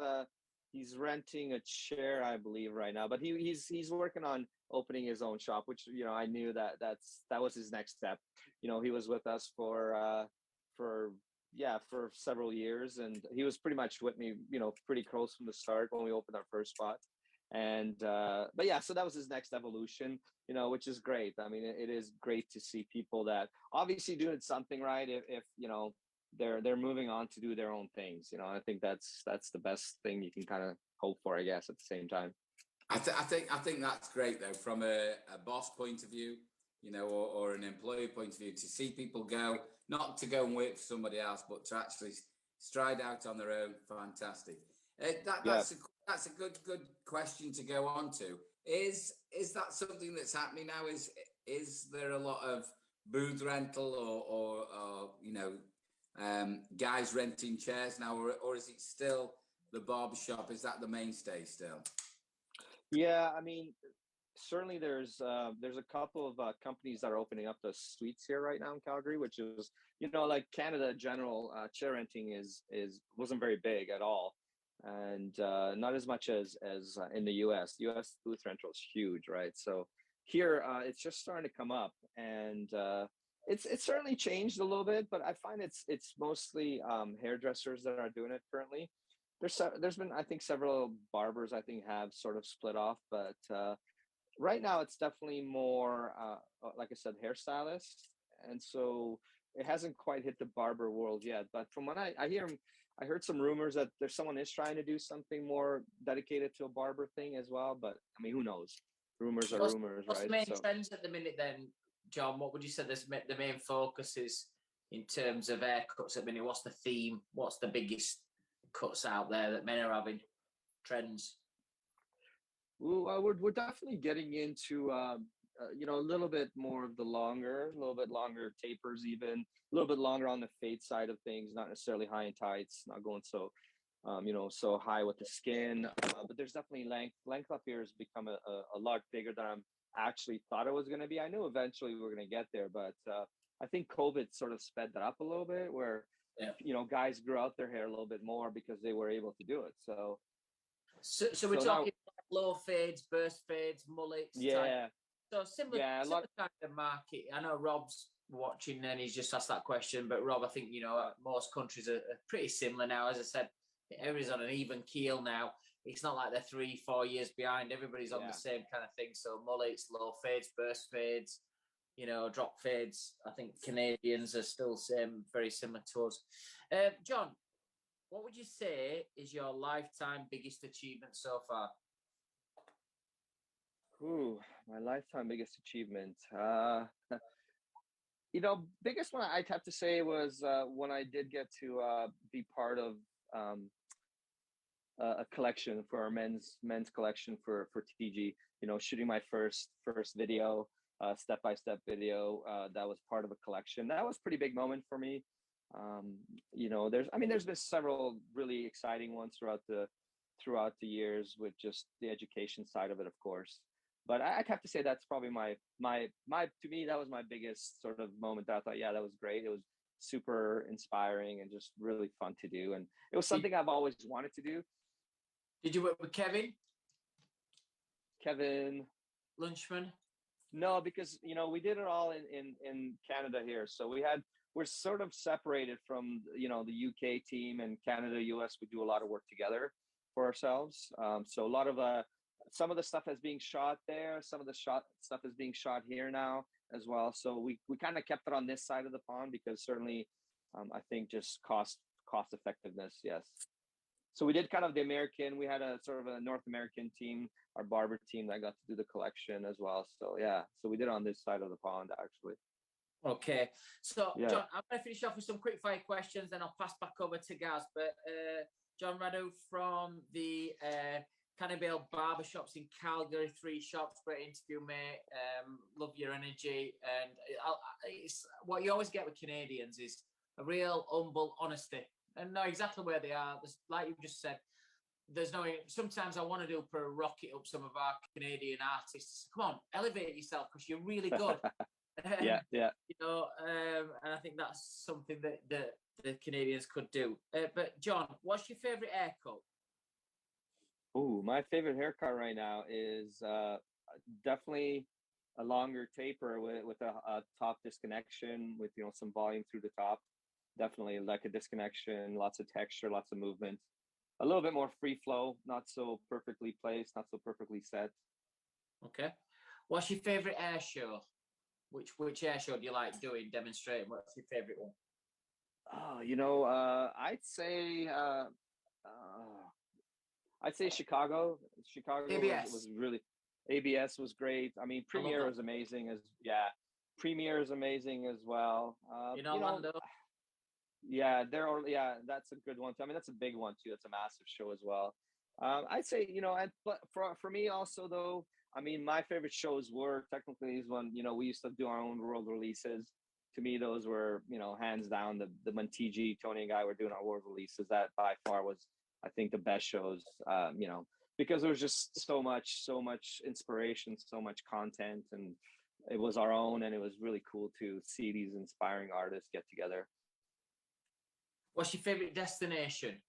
He's renting a chair, I believe, right now. But he's working on opening his own shop, which I knew that was his next step. He was with us for several years, and he was pretty much with me, pretty close from the start when we opened our first spot. And so that was his next evolution, which is great. I mean, it is great to see people that obviously doing something right. If they're moving on to do their own things, I think that's the best thing you can kind of hope for, I guess, at the same time. I think that's great though, from a boss point of view, or an employee point of view, to see people go, not to go and work for somebody else, but to actually stride out on their own. Fantastic. That's a good question to go on to. Is that something that's happening now? Is there a lot of booth rental or guys renting chairs now, or is it still the barbershop? Is that the mainstay still? Yeah, I mean, certainly there's a couple of companies that are opening up the suites here right now in Calgary, which is, like Canada general, chair renting wasn't very big at all, and not as much as in the US. The US booth rental is huge, right? So here it's just starting to come up, and it's certainly changed a little bit, but I find it's mostly hairdressers that are doing it currently. There's been, I think, several barbers have sort of split off, but right now it's definitely more like I said, hairstylists, and so it hasn't quite hit the barber world yet. But from what I heard some rumors that there's someone is trying to do something more dedicated to a barber thing as well. But I mean, who knows? Rumors are rumors, what's right? What's the main trends at the minute then, John? What would you say the main focus is in terms of haircuts at the minute? What's the theme? What's the biggest cuts out there that men are having trends? Well, we're definitely getting into a little bit more of a little bit longer tapers, even a little bit longer on the fade side of things, not necessarily high and tights, not going so so high with the skin. But there's definitely length up here has become a lot bigger than I'm actually thought it was going to be. I knew eventually we were going to get there, but I think COVID sort of sped that up a little bit, where guys grew out their hair a little bit more because they were able to do it. So we're talking low fades, burst fades, mullets. Yeah. So similar kind of market. I know Rob's watching and he's just asked that question, but Rob, I think most countries are pretty similar now. As I said, everybody's on an even keel now. It's not like they're 3-4 years behind. Everybody's on the same kind of thing. So mullets, low fades, burst fades, drop fades. I think Canadians are still very similar to us. John, what would you say is your lifetime biggest achievement so far? Ooh, my lifetime biggest achievement. Biggest one I'd have to say was when I did get to be part of a collection for our men's collection for TG. Shooting my first video, step-by-step video that was part of a collection. That was a pretty big moment for me. There's been several really exciting ones throughout the years with just the education side of it, of course. But I'd have to say that's probably my to me, that was my biggest sort of moment that I thought, yeah, that was great. It was super inspiring and just really fun to do. And it was something I've always wanted to do. Did you work with Kevin Lunchman? No, because we did it all in Canada here. So we're sort of separated from the UK team, and Canada, US, we do a lot of work together for ourselves. So a lot of some of the stuff is being shot there, some of the stuff is being shot here now as well. So we kind of kept it on this side of the pond because certainly I think just cost effectiveness, yes. So we did kind of we had a sort of a North American team, our barber team, that got to do the collection as well. So so we did it on this side of the pond actually. Okay, so John, I'm going to finish off with some quick fire questions, then I'll pass back over to Gaz. But John Radu from the Cannibale Barbershops in Calgary, 3 shops, great interview, mate. Love your energy, and it's what you always get with Canadians is a real humble honesty, and know exactly where they are. There's, like you just said, there's no. Sometimes I want to do for a rocket up some of our Canadian artists. Come on, elevate yourself because you're really good. Yeah. And I think that's something that the Canadians could do. But John, what's your favorite haircut? Oh, my favorite haircut right now is definitely a longer taper with a top disconnection with some volume through the top. Definitely like a disconnection, lots of texture, lots of movement, a little bit more free flow, not so perfectly placed, not so perfectly set. Okay. What's your favorite air show? Which air show do you like doing, demonstrating? What's your favorite one? I'd say Chicago. ABS was really, ABS was great. I mean, Premiere was amazing Premiere is amazing as well. In Orlando. That's a good one too. I mean, that's a big one too. That's a massive show as well. I'd say, but for me also though, I mean, my favorite shows were technically is when, we used to do our own world releases. To me, those were, hands down the Montigi, Tony and Guy were doing our world releases. That by far was, I think, the best shows, because there was just so much inspiration, so much content, and it was our own, and it was really cool to see these inspiring artists get together. What's your favorite destination?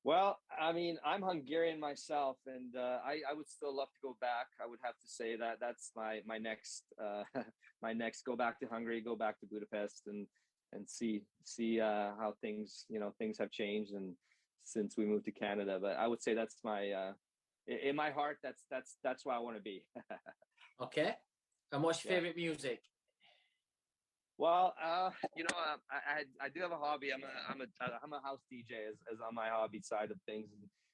Well, I mean, I'm Hungarian myself, and I would still love to go back. I would have to say that's my next my next go back to Hungary, go back to Budapest, and see how things have changed and since we moved to Canada. But I would say that's my in my heart, that's where I want to be. Okay. And what's your favorite music? Well, I do have a hobby. I'm a house DJ as on my hobby side of things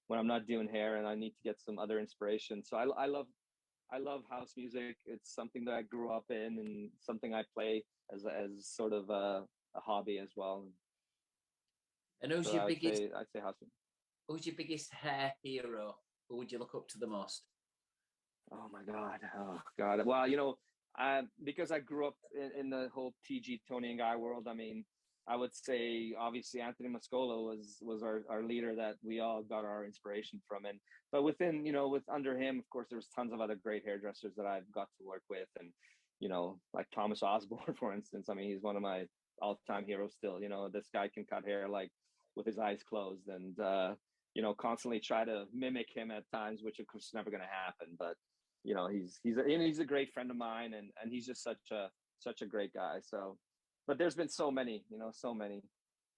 when I'm not doing hair and I need to get some other inspiration. So I love house music. It's something that I grew up in and something I play as sort of a hobby as well. And who's your biggest? I'd say house music. Who's your biggest hair hero? Who would you look up to the most? Oh my God. Well, because I grew up in the whole TG Tony and Guy world. I mean, I would say obviously Anthony Mascola was our leader that we all got our inspiration from. And but within, with under him, of course, there's tons of other great hairdressers that I've got to work with. And, like Thomas Osborne, for instance. I mean, he's one of my all-time heroes still. This guy can cut hair like with his eyes closed, and constantly try to mimic him at times, which of course is never going to happen. But he's a great friend of mine, and he's just such a great guy. So, but there's been so many, so many.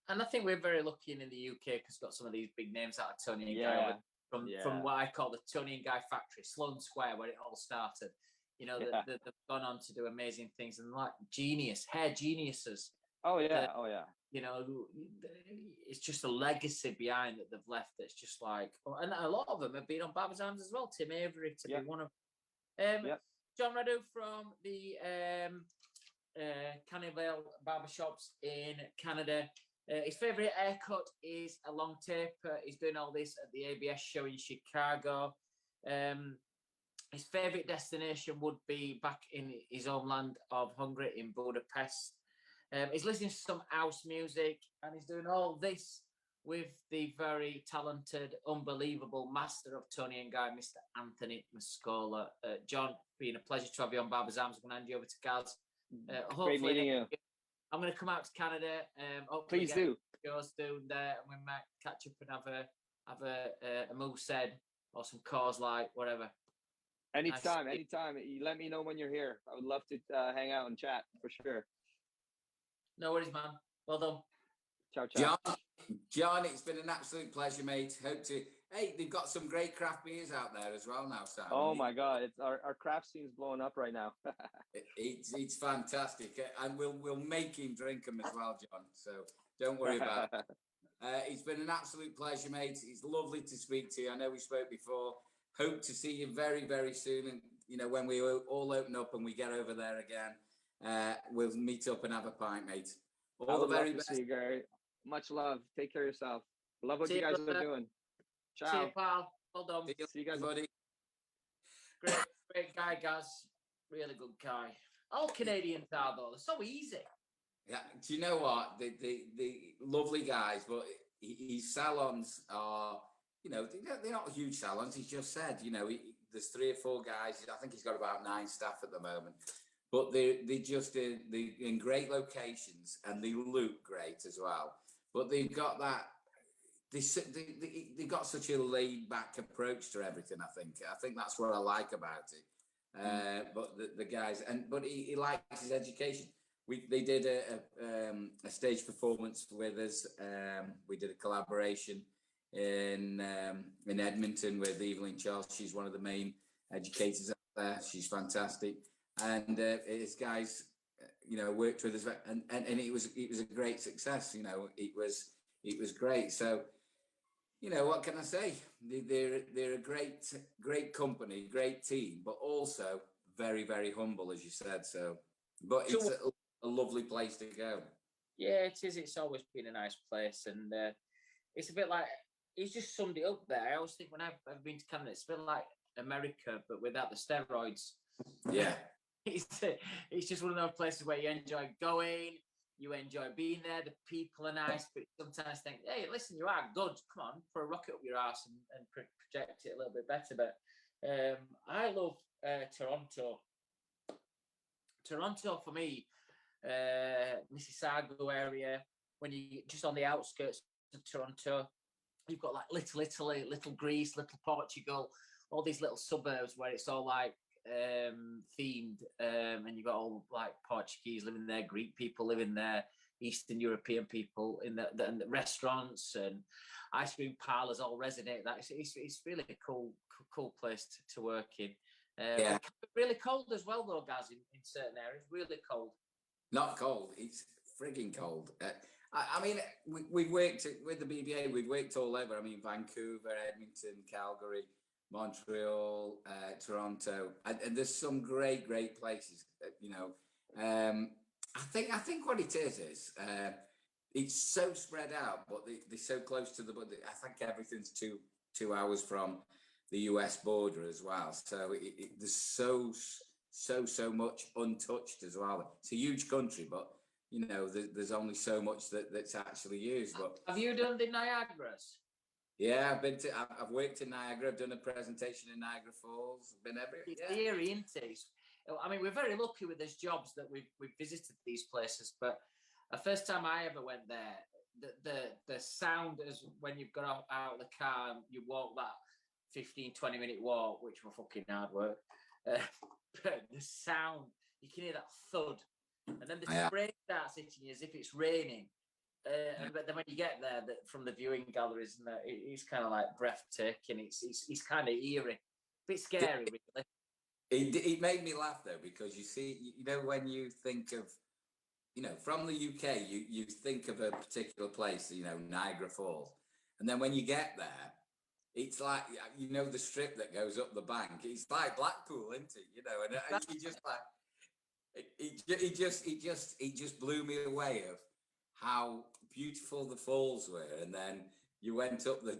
And I think we're very lucky in the UK because we've got some of these big names out of Tony and Guy from what I call the Tony and Guy factory, Sloane Square, where it all started. They've gone on to do amazing things, and like hair geniuses. Oh yeah. It's just a legacy behind that they've left. That's just like, and a lot of them have been on Barbers' Arms as well. Tim Avery to be one of. John Radu from the Cannibale Barbershops in Canada. His favourite haircut is a long taper. He's doing all this at the ABS show in Chicago. His favourite destination would be back in his homeland of Hungary in Budapest. He's listening to some house music, and he's doing all this with the very talented, unbelievable master of Tony and Guy, Mr. Anthony Mascola. John, been a pleasure to have you on Barbers' Arms. I'm going to hand you over to Gaz. Great meeting you. I'm going to come out to Canada. Please do. Go soon there, and we might catch up and have a moosehead or some Coors Light, whatever. Anytime. You let me know when you're here. I would love to hang out and chat for sure. No worries, man. Well done. Ciao. John, it's been an absolute pleasure, mate. Hey, they've got some great craft beers out there as well now, Sam. Oh my God, it's our craft scene's blowing up right now. it's fantastic, and we'll make him drink them as well, John. So don't worry about it. It's been an absolute pleasure, mate. It's lovely to speak to you. I know we spoke before. Hope to see you very, very soon. And when we all open up and we get over there again, we'll meet up and have a pint, mate. All the very best. See you, Gary. Much love. Take care of yourself. Love what you guys are doing. Ciao. See you, pal. Well done. See you guys, buddy. Great guy, Gaz. Really good guy. All Canadians are, though. They're so easy. Yeah. Do you know what? The lovely guys, but his salons are, they're not huge salons. He's just said, there's 3 or 4 guys. I think he's got about 9 staff at the moment. But they're in great locations, and they look great as well. But they've got that. They've got such a laid back approach to everything. I think that's what I like about it. But the guys, but he likes his education. They did a stage performance with us. We did a collaboration in Edmonton with Evelyn Charles. She's one of the main educators out there. She's fantastic. And his guys, worked with us, and it was a great success. It was great. So, what can I say? They're a great company, great team, but also very, very humble, as you said. So, but it's a lovely place to go. Yeah, it is. It's always been a nice place, and it's a bit like he's just summed it up there. I always think when I've been to Canada, it's a bit like America, but without the steroids. Yeah. It's just one of those places where you enjoy going, you enjoy being there, the people are nice, but sometimes think, hey, listen, you are good, come on, put a rocket up your ass and project it a little bit better. But I love Toronto. Toronto for me, Mississauga area, when you just on the outskirts of Toronto, you've got like Little Italy, Little Greece, Little Portugal, all these little suburbs where it's all like themed, and you've got all like Portuguese living there, Greek people living there, Eastern European people in the restaurants and ice cream parlors all resonate. That it's really a cool place to work in. Yeah. Really cold as well though, guys, in certain areas. Really cold. Not cold. It's frigging cold. I mean, we've worked with the BBA. We've worked all over. I mean, Vancouver, Edmonton, Calgary, Montreal, Toronto, and there's some great places. I think what it is it's so spread out, but they're so close to I think everything's two hours from the US border as well. So there's so much untouched as well. It's a huge country, but you know, there's only so much that's actually used. But have you done the Niagaras? Yeah, I've worked in Niagara. I've done a presentation in Niagara Falls. Been everywhere. It's eerie, isn't it? I mean, we're very lucky with these jobs that we've visited these places. But the first time I ever went there, the sound is when you've got out of the car and you walk that 15-20 minute walk, which was fucking hard work. But the sound, you can hear that thud, and then the spray starts hitting you as if it's raining. But then when you get there, from the viewing galleries, and it's kind of like breathtaking. It's kind of eerie, a bit scary, really. It made me laugh though, because you see, you know, when you think of, you know, from the UK, you think of a particular place, you know, Niagara Falls, and then when you get there, it's like, you know, the strip that goes up the bank. It's like Blackpool, isn't it? You know, and you just like it just blew me away of how beautiful the falls were, and then you went up the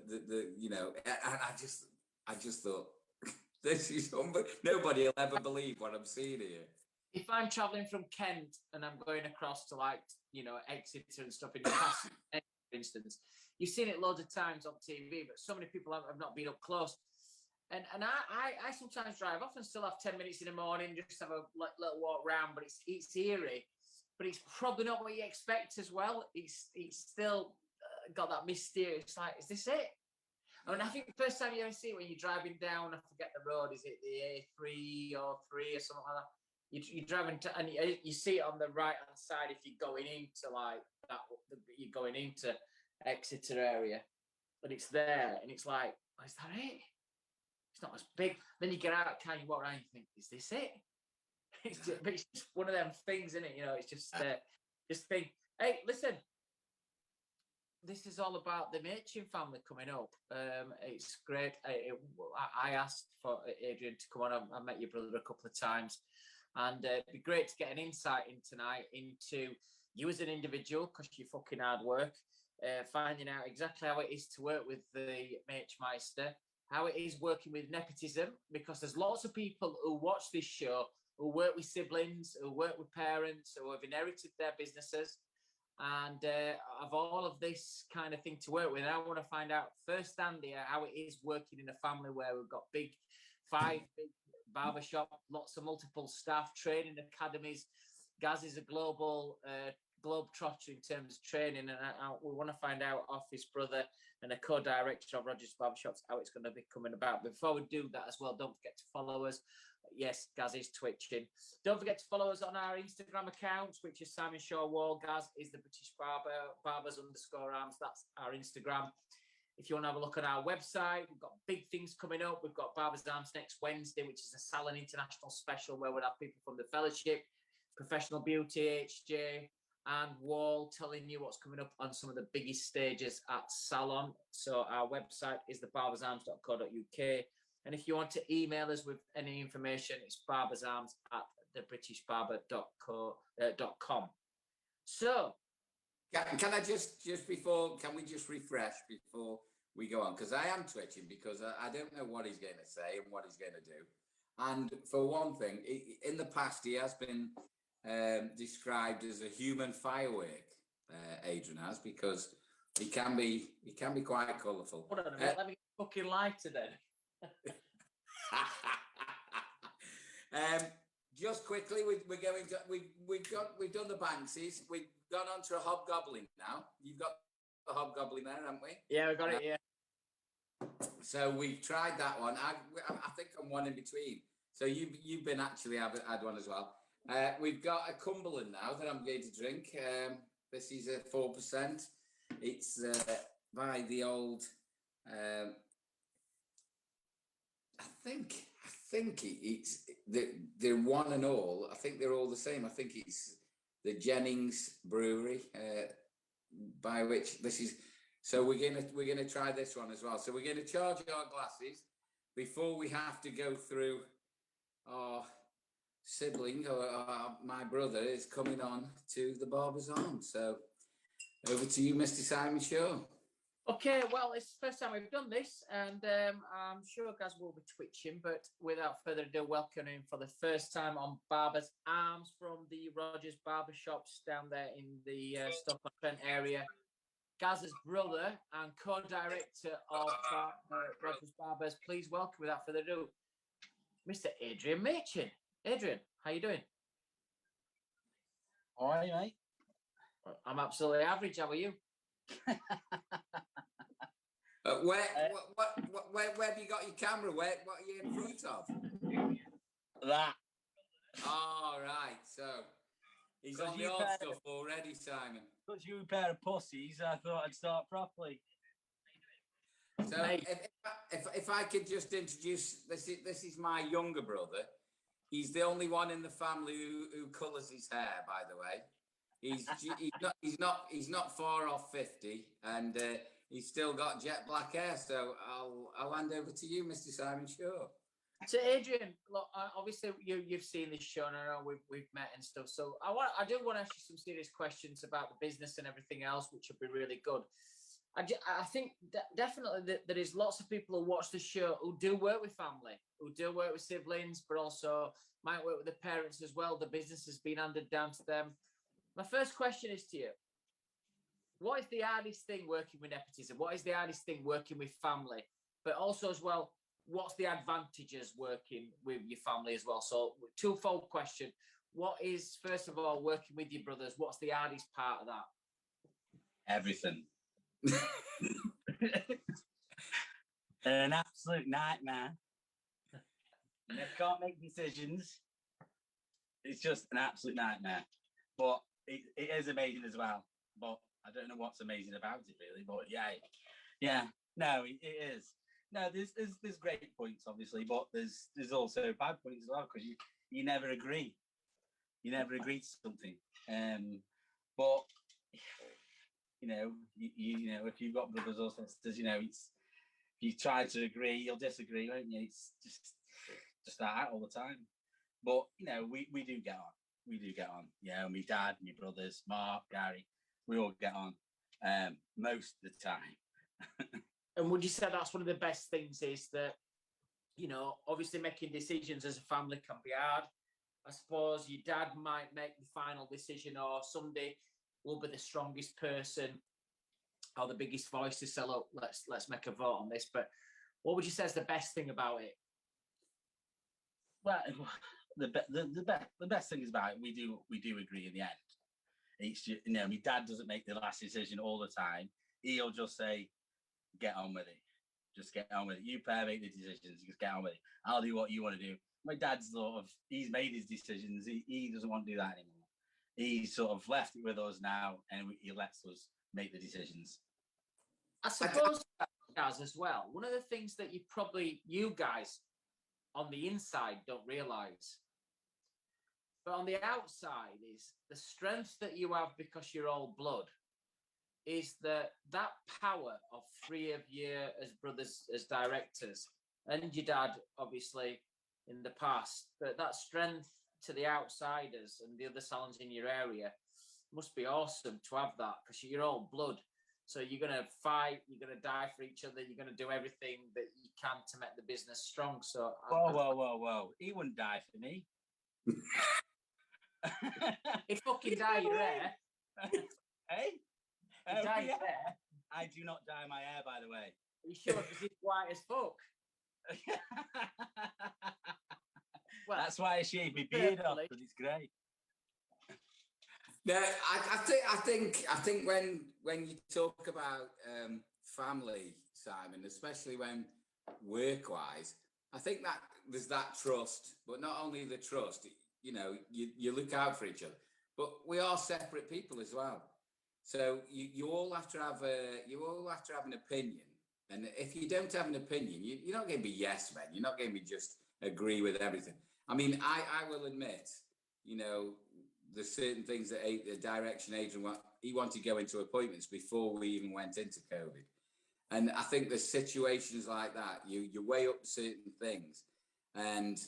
you know, and I just thought, this is nobody will ever believe what I'm seeing here. If I'm traveling from Kent and I'm going across to, like, you know, Exeter and stuff in Newcastle, for instance, you've seen it loads of times on TV, but so many people have not been up close. And I sometimes drive off and still have 10 minutes in the morning, just have a little walk round, but it's eerie. But it's probably not what you expect as well. It's still got that mysterious, like, is this it? I mean, I think the first time you ever see it when you're driving down, I forget the road, is it the A3 or 3 or something like that? You're driving to, and you see it on the right-hand side if you're going into, like, that, you're going into Exeter area, and it's there, and it's like, oh, is that it? It's not as big. Then you get out, can you walk around and you think, is this it? But it's just one of them things, isn't it? You know, it's just think, hey, listen, this is all about the Machin family coming up. It's great. I asked for Adrian to come on. I met your brother a couple of times, and it'd be great to get an insight in tonight into you as an individual, because you're fucking hard work, finding out exactly how it is to work with the Maichmeister, how it is working with nepotism, because there's lots of people who watch this show who work with siblings, who work with parents, who have inherited their businesses, and of all of this kind of thing to work with. And I want to find out firsthand here how it is working in a family where we've got five big barbershop, lots of multiple staff, training academies. Gaz is a global globetrotter in terms of training, and we want to find out off his brother and a co-director of Rogers Barber Shops how it's going to be coming about. Before we do that as well, don't forget to follow us. Yes, Gaz is twitching. Don't forget to follow us on our Instagram accounts, which is Simon Shaw Wahl. Gaz is the British Barber, Barbers_arms. That's our Instagram. If you want to have a look at our website, we've got big things coming up. We've got Barbers Arms next Wednesday, which is a Salon International special where we'll have people from the Fellowship, Professional Beauty, HJ, and Wahl telling you what's coming up on some of the biggest stages at Salon. So our website is thebarbersarms.co.uk. And if you want to email us with any information, it's barbersarms@thebritishbarber.com. So, can I just before, can we just refresh before we go on? Because I am twitching, because I don't know what he's going to say and what he's going to do. And for one thing, in the past, he has been described as a human firework, Adrian has, because he can be quite colourful. Hold on a minute, let me get a fucking lighter then. Just quickly, we're going to we've done the Banksies. We've gone on to a hobgoblin now. You've got the hobgoblin there, haven't we? Yeah, we got it. Yeah. So we've tried that one. I think I'm one in between. So you've been actually had one as well. We've got a Cumberland now that I'm going to drink. This is a 4%. It's by the old. I think it's they're one and all. I think they're all the same. I think it's the Jennings Brewery, by which this is. So we're gonna try this one as well. So we're gonna charge our glasses before we have to go through our sibling or my brother is coming on to the Barber's Arms. So over to you, Mr. Simon Shaw. Okay, well, it's the first time we've done this, and I'm sure guys will be twitching, but without further ado, welcome in for the first time on Barber's Arms from the Rogers Barber Shops down there in the Stockton area. Gaz's brother and co-director of Rogers Barbers, please welcome, without further ado, Mr. Adrian Machin. Adrian, how you doing? All right, mate. I'm absolutely average. How are you? Where have you got your camera? What are you in front of? That. Oh, right. So he's on the old stuff already, Simon. Because you a pair of pussies, I thought I'd start properly. So if I could just introduce, this is my younger brother. He's the only one in the family who colours his hair, by the way. He's not far off 50, and he's still got jet black hair. So I'll hand over to you, Mr. Simon Shaw. So Adrian, look, obviously you've seen this show, and I know we've met and stuff. So I do want to ask you some serious questions about the business and everything else, which would be really good. I think definitely that there is lots of people who watch the show who do work with family, who do work with siblings, but also might work with the parents as well. The business has been handed down to them. My first question is to you. What is the hardest thing working with nepotism? What is the hardest thing working with family? But also as well, what's the advantages working with your family as well? So twofold question. What is, first of all, working with your brothers? What's the hardest part of that? Everything. An absolute nightmare. They can't make decisions. It's just an absolute nightmare. But it is amazing as well. But I don't know what's amazing about it really. But yeah. No, it is. No, there's great points obviously, but there's also bad points as well because you never agree. You never agree to something. But you know, if you've got brothers or sisters, it's if you try to agree, you'll disagree, won't you? It's just that all the time. But we do get on. We do get on. Yeah, my dad, my brothers, Mark, Gary, we all get on most of the time. And would you say that's one of the best things is that, obviously making decisions as a family can be hard. I suppose your dad might make the final decision or somebody will be the strongest person or the biggest voice to sell up. Let's make a vote on this. But what would you say is the best thing about it? Well, the best thing is about it, we do agree in the end. It's just, my dad doesn't make the last decision all the time. He'll just say, get on with it. Just get on with it. You pair make the decisions. Just get on with it. I'll do what you want to do. My dad's he's made his decisions. He doesn't want to do that anymore. He's sort of left it with us now, and he lets us make the decisions. I suppose, guys, as well, one of the things that you guys on the inside don't realise, but on the outside is the strength that you have because you're all blood, is that power of three of you as brothers, as directors, and your dad, obviously, in the past, but that strength to the outsiders and the other salons in your area must be awesome to have that because you're all blood. So you're going to fight, you're going to die for each other, you're going to do everything that you can to make the business strong. So Whoa. He wouldn't die for me. He'd fucking dye your hair. Hey? He'd dye your hair. I do not dye my hair, by the way. Are you sure? Because he's white as fuck. Well, that's why I shave my beard off, because it's grey. No, I think when you talk about family, Simon, especially when work-wise, I think that there's that trust, but not only the trust, you look out for each other, but we are separate people as well. So you all have to have an opinion, and if you don't have an opinion, you're not going to be yes men. You're not going to be just agree with everything. I mean, I will admit, there's certain things that the direction Adrian he wanted to go into appointments before we even went into COVID. And I think there's situations like that. You weigh up certain things. And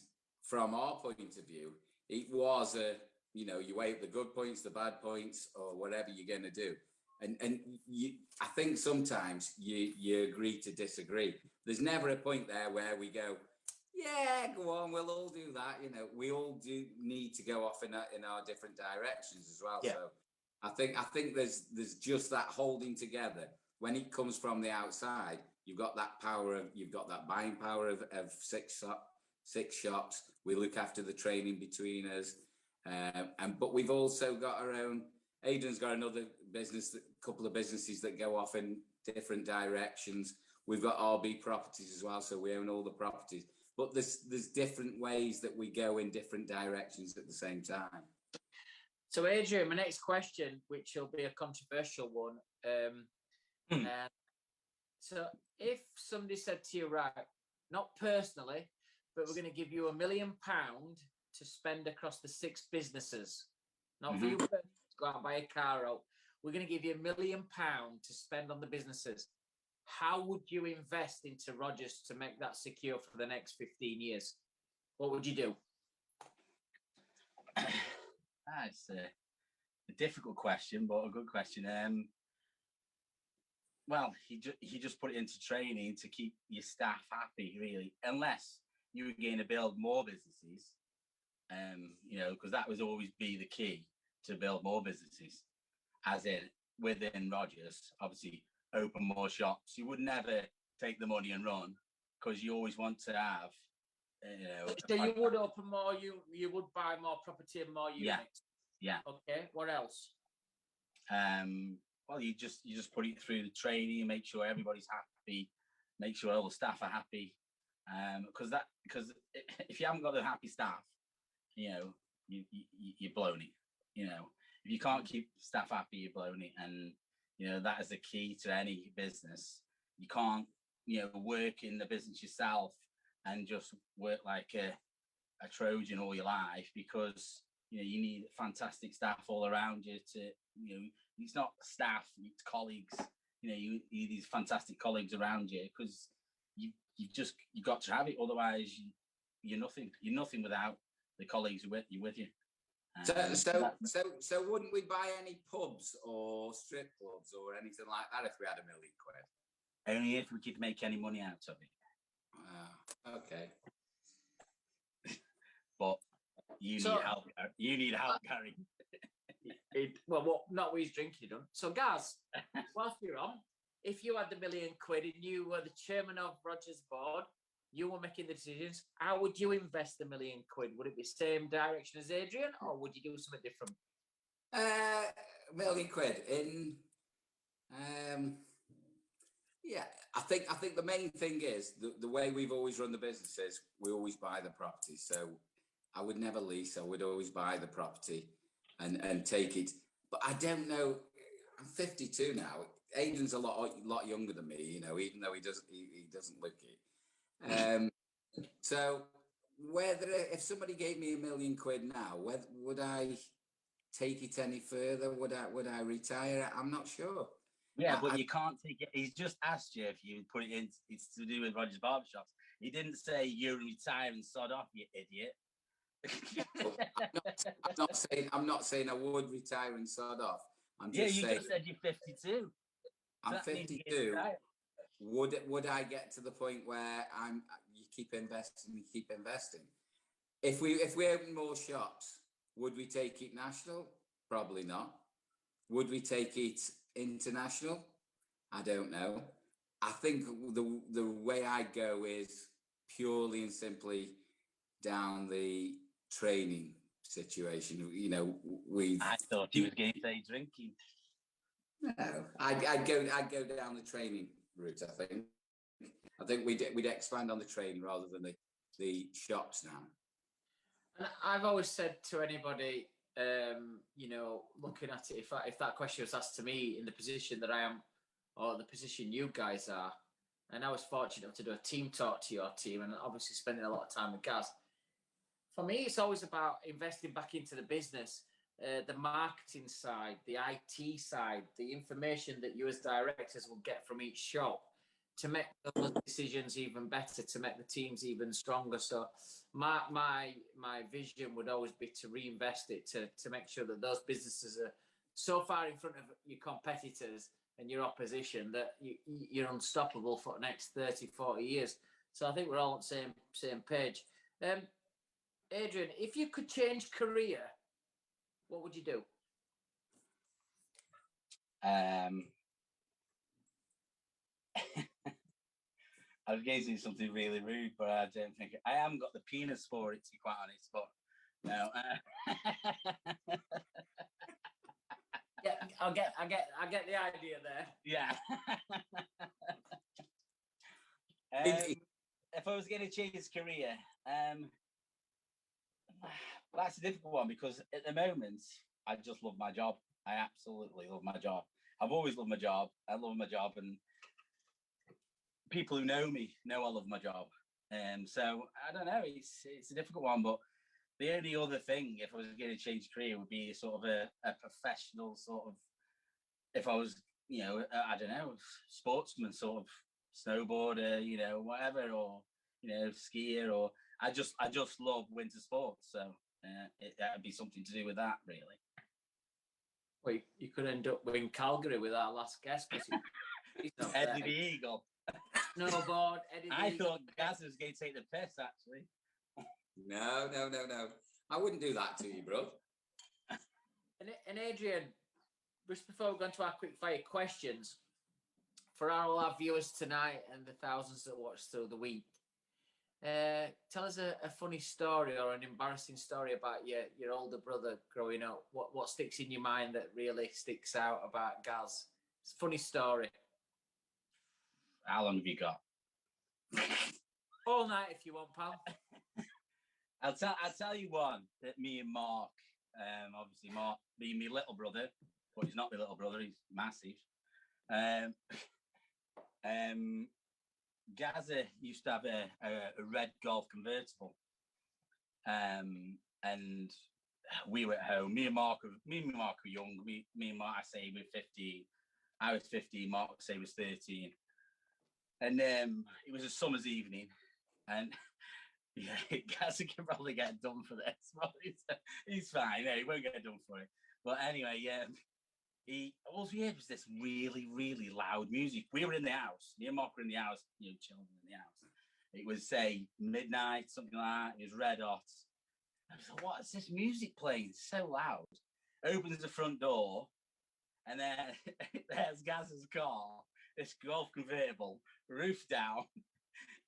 from our point of view, it was you weigh up the good points, the bad points, or whatever you're going to do. And I think sometimes you agree to disagree. There's never a point there where we go, yeah, go on, we'll all do that. You know, we all do need to go off in our different directions as well. Yeah. So I think there's just that holding together. When it comes from the outside, you've got that buying power of six shops. We look after the training between us, but we've also got our own. Aidan's got another business, a couple of businesses that go off in different directions. We've got RB properties as well, so we own all the properties. But there's different ways that we go in different directions at the same time. So, Adrian, my next question, which will be a controversial one. So, if somebody said to you, right, not personally, but we're going to give you £1 million to spend across the 6 businesses, not for you personally, to go out and buy a car out. We're going to give you £1 million to spend on the businesses. How would you invest into Rogers to make that secure for the next 15 years? What would you do? That's a difficult question, but a good question. Well, he just put it into training to keep your staff happy, really, unless you were going to build more businesses, you know, because that would always be the key, to build more businesses, as in within Rogers, obviously open more shops. You would never take the money and run, because you always want to have, you know. So you would open more, you would buy more property and more units. Yeah. Okay. What else? Well, you just put it through the training, make sure everybody's happy, make sure all the staff are happy. Because if you haven't got a happy staff, you know, you're blown it. You know, if you can't keep staff happy, you're blown it. And you know, that is the key to any business. You can't, you know, work in the business yourself and just work like a Trojan all your life, because you know, you need fantastic staff all around you to, you know, it's not staff, it's colleagues. You know, you need these fantastic colleagues around you, because you've got to have it. Otherwise, you're nothing. You're nothing without the colleagues with you. So wouldn't we buy any pubs or strip clubs or anything like that if we had £1 million? Only if we could make any money out of it. Okay. But you need help. You need help, Gary. Well, not what he's drinking, done. So, Gaz, whilst you're on, if you had the £1 million and you were the chairman of Rogers board, you were making the decisions, how would you invest the £1 million? Would it be same direction as Adrian, or would you do something different? £1 million in. Yeah, I think the main thing is the way we've always run the business is we always buy the property. So I would never lease. I would always buy the property and take it. But I don't know. I'm 52 now. Aidan's a lot younger than me, you know, even though he doesn't look it. So if somebody gave me £1 million now, would I take it any further? Would I retire? I'm not sure. Yeah, but you can't take it. He's just asked you if you put it in. It's to do with Rogers Barbershops. He didn't say you retire and sod off, you idiot. I'm not saying I would retire and sod off. You just said you're 52. I'm 52. Would I get to the point where you keep investing? If we open more shops, would we take it national? Probably not. Would we take it international? I don't know. I think the way I go is purely and simply down the training situation. You know, I thought he was going to say drinking. No, I'd go down the training route. I think we'd expand on the training rather than the shops now. And I've always said to anybody, you know, looking at it, if that question was asked to me in the position that I am, or the position you guys are, and I was fortunate enough to do a team talk to your team, and obviously spending a lot of time with Gaz. For me, it's always about investing back into the business, the marketing side, the IT side, the information that you as directors will get from each shop to make those decisions even better, to make the teams even stronger. So my vision would always be to reinvest it, to make sure that those businesses are so far in front of your competitors and your opposition that you're unstoppable for the next 30, 40 years. So I think we're all on the same page. Adrian, if you could change career, what would you do? I was going to say something really rude, but I don't think I haven't got the penis for it, to be quite honest. But no. Yeah, I get the idea there. Yeah. If I was going to change his career, that's a difficult one because at the moment I just love my job. I absolutely love my job. I've always loved my job. I love my job, and people who know me know I love my job. So I don't know. It's a difficult one, but the only other thing, if I was going to change career, would be sort of a professional sort of. If I was, I don't know, sportsman, sort of snowboarder, whatever, or skier, or I just love winter sports. So that'd be something to do with that, really. Well, you could end up in Calgary with our last guest. He's not Eddie the Eagle. Snowboard, Eddie the I Eagle. thought Gaz was going to take the piss, actually. No. I wouldn't do that to you, bro. And Adrian, just before we go into our quick fire questions, for all our viewers tonight and the thousands that watch through the week, tell us a funny story or an embarrassing story about your older brother growing up. What sticks in your mind that really sticks out about Gaz? It's a funny story. How long have you got? All night if you want, pal. I'll tell you one that me and Mark, obviously Mark being my little brother, but he's not my little brother, he's massive. Gaza used to have a red Golf convertible, and we were at home. Me and Mark were young. Me and Mark, I say we were 15. I was 15. Mark, I say, was 13. And it was a summer's evening, and yeah, Gaza can probably get done for this. But he's fine. Yeah, he won't get done for it. But anyway, yeah. All we heard was this really, really loud music. We were in the house. Me and Mark were in the house, chilling in the house. It was, say, midnight, something like that. It was red hot. I was like, what is this music playing? It's so loud. Opens the front door, and then there's Gaz's car, this Golf convertible, roof down,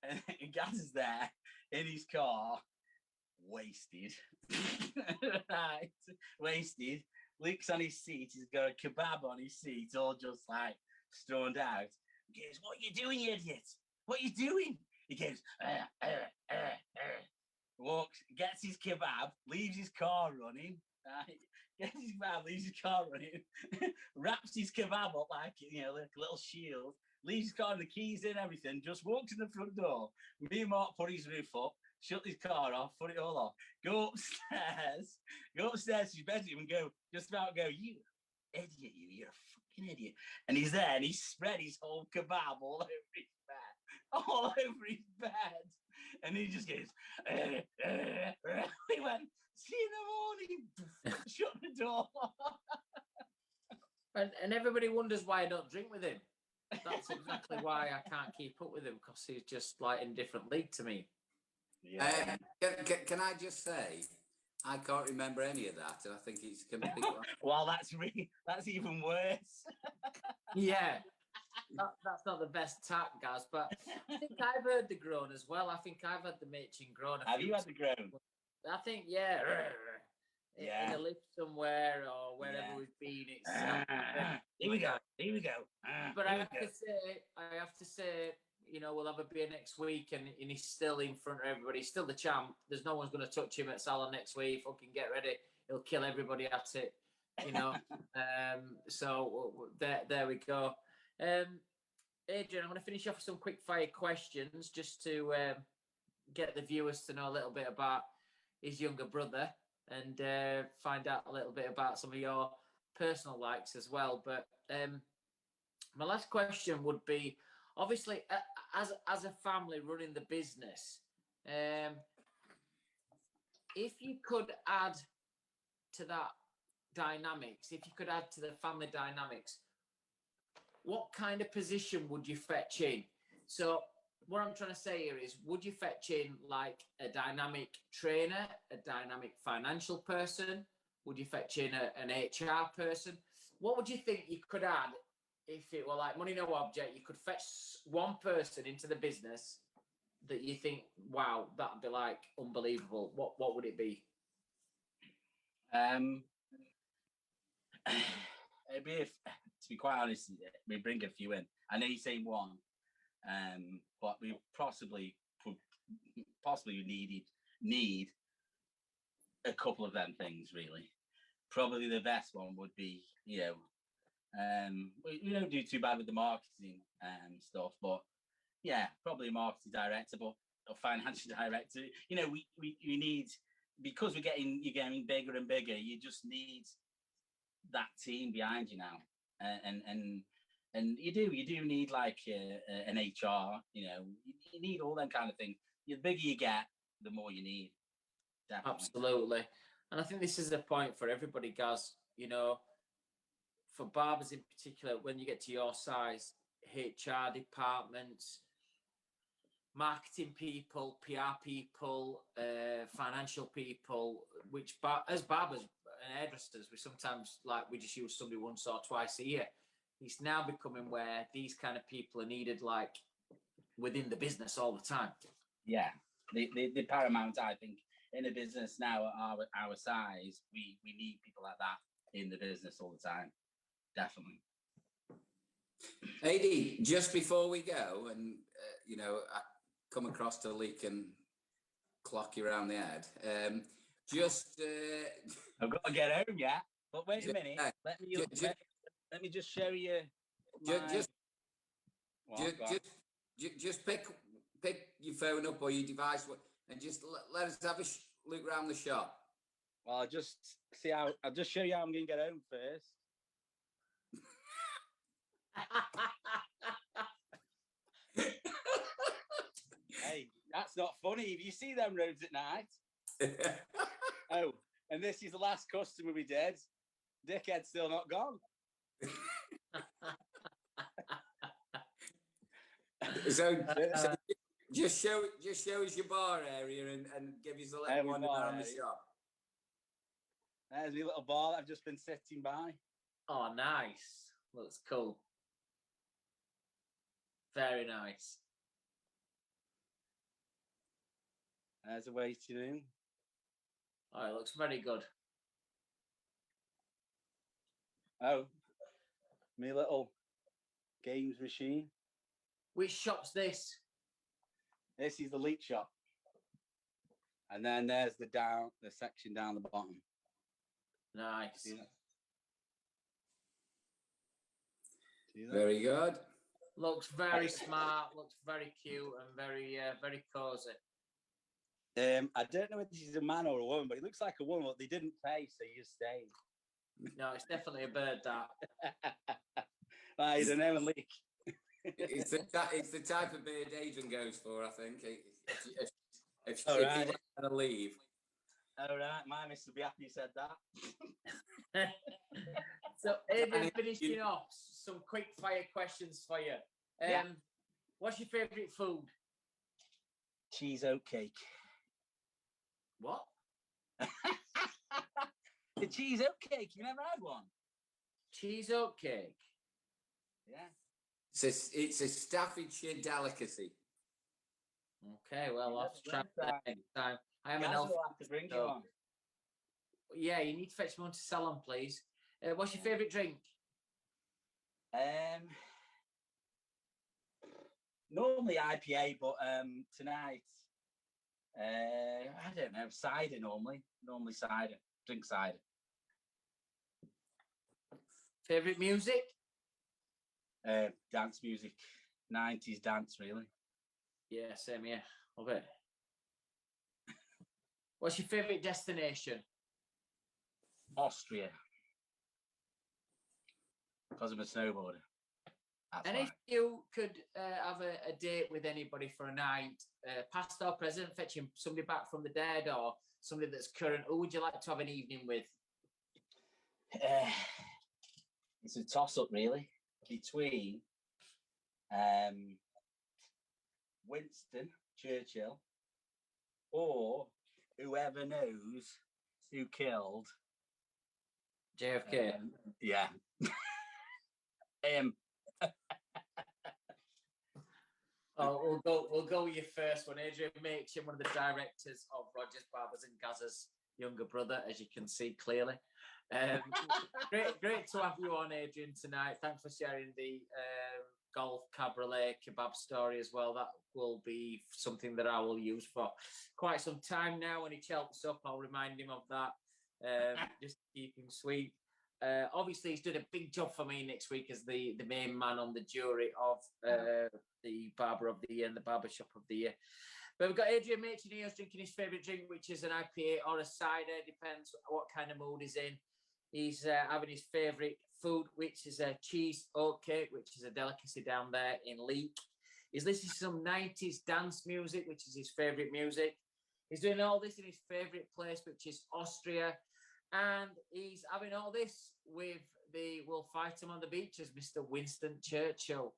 and Gaz is there in his car, wasted. Right, wasted. Looks on his seat, he's got a kebab on his seat, all just like stoned out. He goes, "What are you doing, you idiot? What are you doing?" He goes, walks, gets his kebab, leaves his car running, right? Gets his kebab, leaves his car running, wraps his kebab up like like a little shield, leaves his car and the keys in, everything, just walks in the front door. Me and Mark put his roof up, shut his car off, put it all off, go upstairs to his bedroom and just about go, "You idiot, you're a fucking idiot." And he's there and he spread his whole kebab all over his bed. And he just goes, he went, "See you in the morning." Shut the door. And everybody wonders why I don't drink with him. That's exactly why I can't keep up with him, because he's just like in a different league to me. Yeah. Can I just say, I can't remember any of that, and I think it's completely. Well, that's even worse. Yeah, that's not the best tack, Gaz. But I think I've heard the groan as well. I think I've had the Machin groan. Have you had the groan? I think, yeah. In a lift somewhere or wherever we've been. It's here we go. But I have to say, we'll have a beer next week, and he's still in front of everybody. He's still the champ. There's no one's going to touch him at Salon next week. Fucking get ready. He'll kill everybody at it, So there we go. Adrian, I'm going to finish off with some quick fire questions just to get the viewers to know a little bit about his younger brother and find out a little bit about some of your personal likes as well. But my last question would be, obviously, as a family running the business, if you could add to that dynamics, if you could add to the family dynamics, what kind of position would you fetch in? So what I'm trying to say here is, would you fetch in like a dynamic trainer, a dynamic financial person? Would you fetch in an HR person? What would you think you could add if it were like money no object? You could fetch one person into the business that you think, wow, that'd be like unbelievable. What would it be? It'd be, to be quite honest, we bring a few in. I know you're saying one, but we possibly need a couple of them things really. Probably the best one would be, we don't do too bad with the marketing stuff, but yeah, probably a marketing director, but a financial director. We need, because you're getting bigger and bigger, you just need that team behind you now, and you do need like an HR. You need all them kind of things. The bigger you get, the more you need. Definitely. Absolutely. And I think this is a point for everybody, Gaz. For barbers in particular, when you get to your size, HR departments, marketing people, PR people, financial people, which as barbers and hairdressers, we just use somebody once or twice a year. It's now becoming where these kind of people are needed, like within the business all the time. Yeah, the paramount, I think, in a business now at our size, we need people like that in the business all the time. Definitely. Adi, just before we go, and I come across to leak and clock you around the head. I've got to get home, yeah. But wait a minute. Let me just show you. Just pick your phone up or your device and just let us have a look around the shop. Well, I'll just show you how I'm going to get home first. Hey, that's not funny. If you see them roads at night. Oh, and this is the last customer we did. Dickhead's still not gone. So just show us your bar area and give us a little one around the shop. There's my little bar that I've just been sitting by. Oh, nice. Looks cool. Very nice. There's a waiting room. Oh, it looks very good. Oh, my little games machine. Which shop's this? This is the leak shop. And then there's the section down the bottom. Nice. See that? Very good. Looks very smart, looks very cute and very cozy. I don't know if this is a man or a woman, but it looks like a woman, but they didn't pay, so you stayed. No, it's definitely a bird, that. I don't know, leak. It's the type of beard Adrian goes for, I think. If you want to leave. All right, my miss will be happy you said that. So, Adrian, finishing off, some quick fire questions for you. What's your favourite food? Cheese oat cake. What? The cheese oat cake. You never had one? Cheese oat cake? Yeah. It's a Staffordshire delicacy. Okay, well, I'll have to try that next time. I am an elf. Have to bring you on. Yeah, you need to fetch me one to sell them, please. What's your favourite drink? Normally IPA, but tonight, I don't know, cider normally cider, drink cider. Favourite music? Dance music, 90s dance, really. Yeah, same here. Love it. What's your favourite destination? Austria. Because I'm a snowboarder. And if you could have a date with anybody for a night, past or present, fetching somebody back from the dead or somebody that's current, who would you like to have an evening with? It's a toss-up, really, between Winston Churchill or whoever knows who killed JFK. Yeah. Oh, we'll go with your first one. Adrian Machin, one of the directors of Rogers Barbers and Gazza's younger brother, as you can see clearly. Great to have you on, Adrian, tonight. Thanks for sharing the golf cabriolet kebab story as well. That will be something that I will use for quite some time now. When he chelps up, I'll remind him of that. Just to keep him sweet. Obviously, he's doing a big job for me next week as the main man on the jury of the Barber of the Year and the Barbershop of the Year. But we've got Adrian Machin here drinking his favourite drink, which is an IPA or a cider, depends what kind of mood he's in. He's having his favourite food, which is a cheese oatcake, which is a delicacy down there in Leek. He's listening to some 90s dance music, which is his favourite music. He's doing all this in his favourite place, which is Austria. And he's having all this with the We'll Fight Him on the Beach as Mr. Winston Churchill.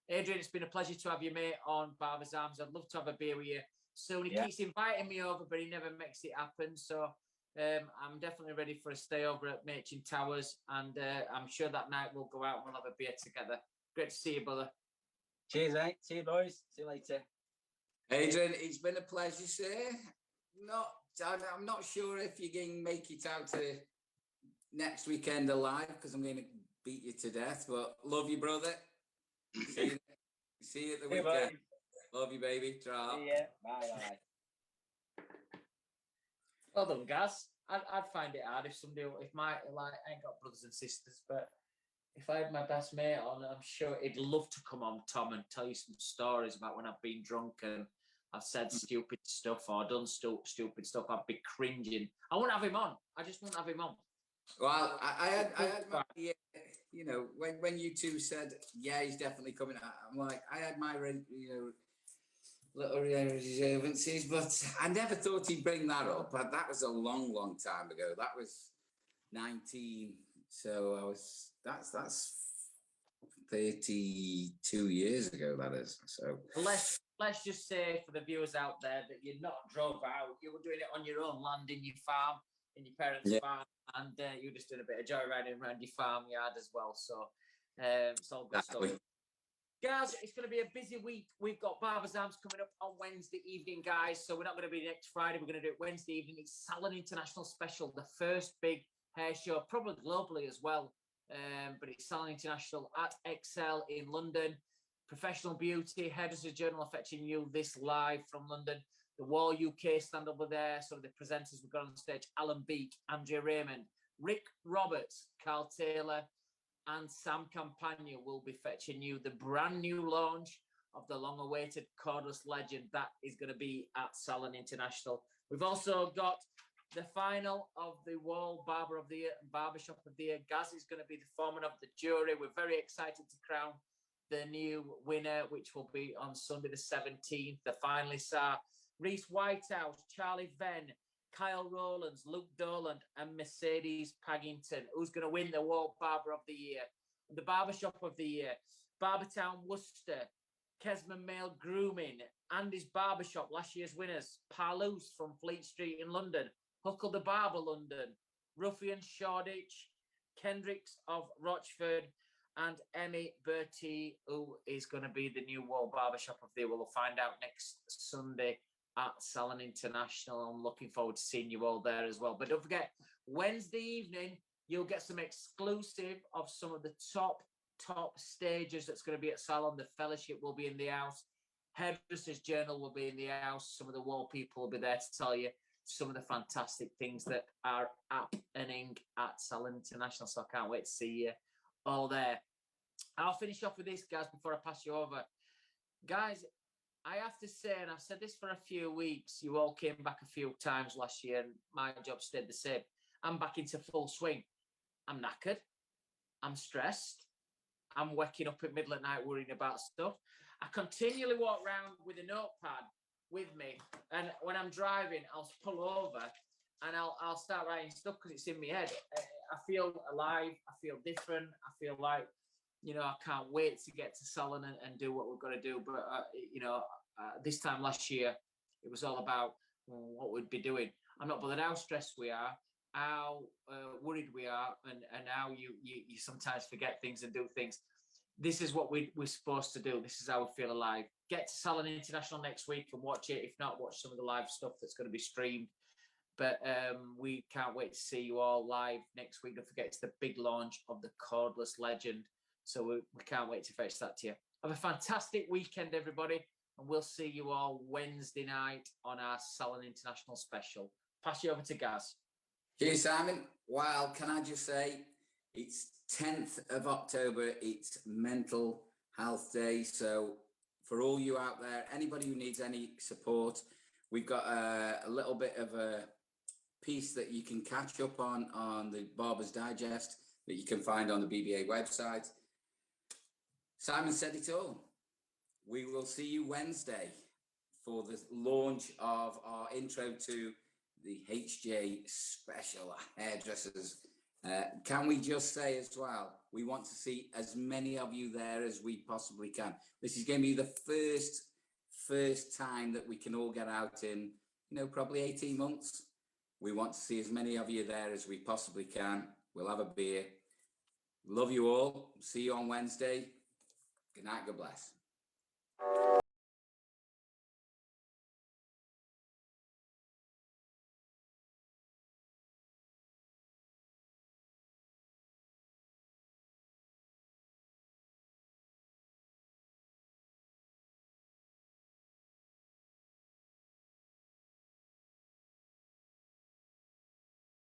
Adrian, it's been a pleasure to have you, mate, on Barber's Arms. I'd love to have a beer with you soon. He keeps inviting me over, but he never makes it happen. So I'm definitely ready for a stay over at Machin Towers. And I'm sure that night we'll go out and we'll have a beer together. Great to see you, brother. Cheers, mate. See you, boys. See you later. Adrian, it's been a pleasure, sir. I'm not sure if you can make it out to next weekend alive because I'm going to beat you to death. But love you, brother. See you at the weekend. Bye. Love you, baby. Ta. See ya. Bye. Well done, Gaz. I'd find it hard if somebody, I ain't got brothers and sisters, but if I had my best mate on, I'm sure he'd love to come on, Tom, and tell you some stories about when I've been drunk and I've said stupid stuff or done stupid stuff. I'd be cringing. I wouldn't have him on. I just wouldn't have him on. Well, I had my, you know, when you two said, yeah, he's definitely coming out, I'm like, I had my, little reservancies, but I never thought he'd bring that up. But that was a long, long time ago. That was 19. So that's 32 years ago, that is. So let's just say for the viewers out there that you're not drove out, you were doing it on your own land in your farm, in your parents' farm, and you were just doing a bit of joyriding around your farmyard as well. So it's all good stuff. Guys, it's going to be a busy week. We've got Barber's Arms coming up on Wednesday evening, guys. So we're not going to be next Friday. We're going to do it Wednesday evening. It's Salon International Special, the first big hair show, probably globally as well. But it's Salon International at Excel in London. Professional Beauty, Hairdresser Journal are fetching you this live from London. The Wahl UK stand over there. So the presenters we've got on stage, Alan Beak, Andrea Raymond, Rick Roberts, Carl Taylor, and Sam Campagna will be fetching you the brand new launch of the long-awaited cordless legend. That is going to be at Salon International. We've also got the final of the Wahl Barber of the Year and Barbershop of the Year. Gaz is going to be the foreman of the jury. We're very excited to crown the new winner, which will be on Sunday the 17th. The finalists are Reese Whitehouse, Charlie Venn, Kyle Rowlands, Luke Doland, and Mercedes Paggington. Who's going to win the Wahl Barber of the Year? The Barbershop of the Year, Barbertown Worcester, Kesman Male Grooming, Andy's Barbershop, last year's winners, Parloose from Fleet Street in London, Huckle the Barber London, Ruffian Shoreditch, Kendricks of Rochford, and Emmy Bertie, who is going to be the new Wahl Barbershop of the Year. We'll find out next Sunday at Salon International. I'm looking forward to seeing you all there as well. But don't forget, Wednesday evening, you'll get some exclusive of some of the top stages that's going to be at Salon. The Fellowship will be in the house. Hairdresser's Journal will be in the house. Some of the Wahl people will be there to tell you some of the fantastic things that are happening at Salon International. So I can't wait to see you all there. I'll finish off with this, guys, before I pass you over. Guys, I have to say, and I've said this for a few weeks, you all came back a few times last year and my job stayed the same. I'm back into full swing. I'm knackered. I'm stressed. I'm waking up at middle of the night worrying about stuff. I continually walk around with a notepad with me, and when I'm driving, I'll pull over and I'll start writing stuff because it's in my head. I feel alive. I feel different. I feel like, you know, I can't wait to get to Salon and do what we've got to do. But, you know, this time last year, it was all about what we'd be doing. I'm not bothered how stressed we are, how worried we are, and how you sometimes forget things and do things. This is what we're supposed to do. This is how we feel alive. Get to Salon International next week and watch it. If not, watch some of the live stuff that's going to be streamed. But we can't wait to see you all live next week. Don't forget, it's the big launch of the Cordless Legend. So we can't wait to fetch that to you. Have a fantastic weekend, everybody. And we'll see you all Wednesday night on our Salon International special. Pass you over to Gaz. Cheers, Simon. Well, can I just say, it's 10th of October. It's Mental Health Day. So for all you out there, anybody who needs any support, we've got a little bit of a piece that you can catch up on the Barber's Digest that you can find on the BBA website. Simon said it all. We will see you Wednesday for the launch of our intro to the HJ Special Hairdressers. Can we just say as well, we want to see as many of you there as we possibly can. This is going to be the first time that we can all get out in, you know, probably 18 months. We want to see as many of you there as we possibly can. We'll have a beer. Love you all. See you on Wednesday. Good night. God bless.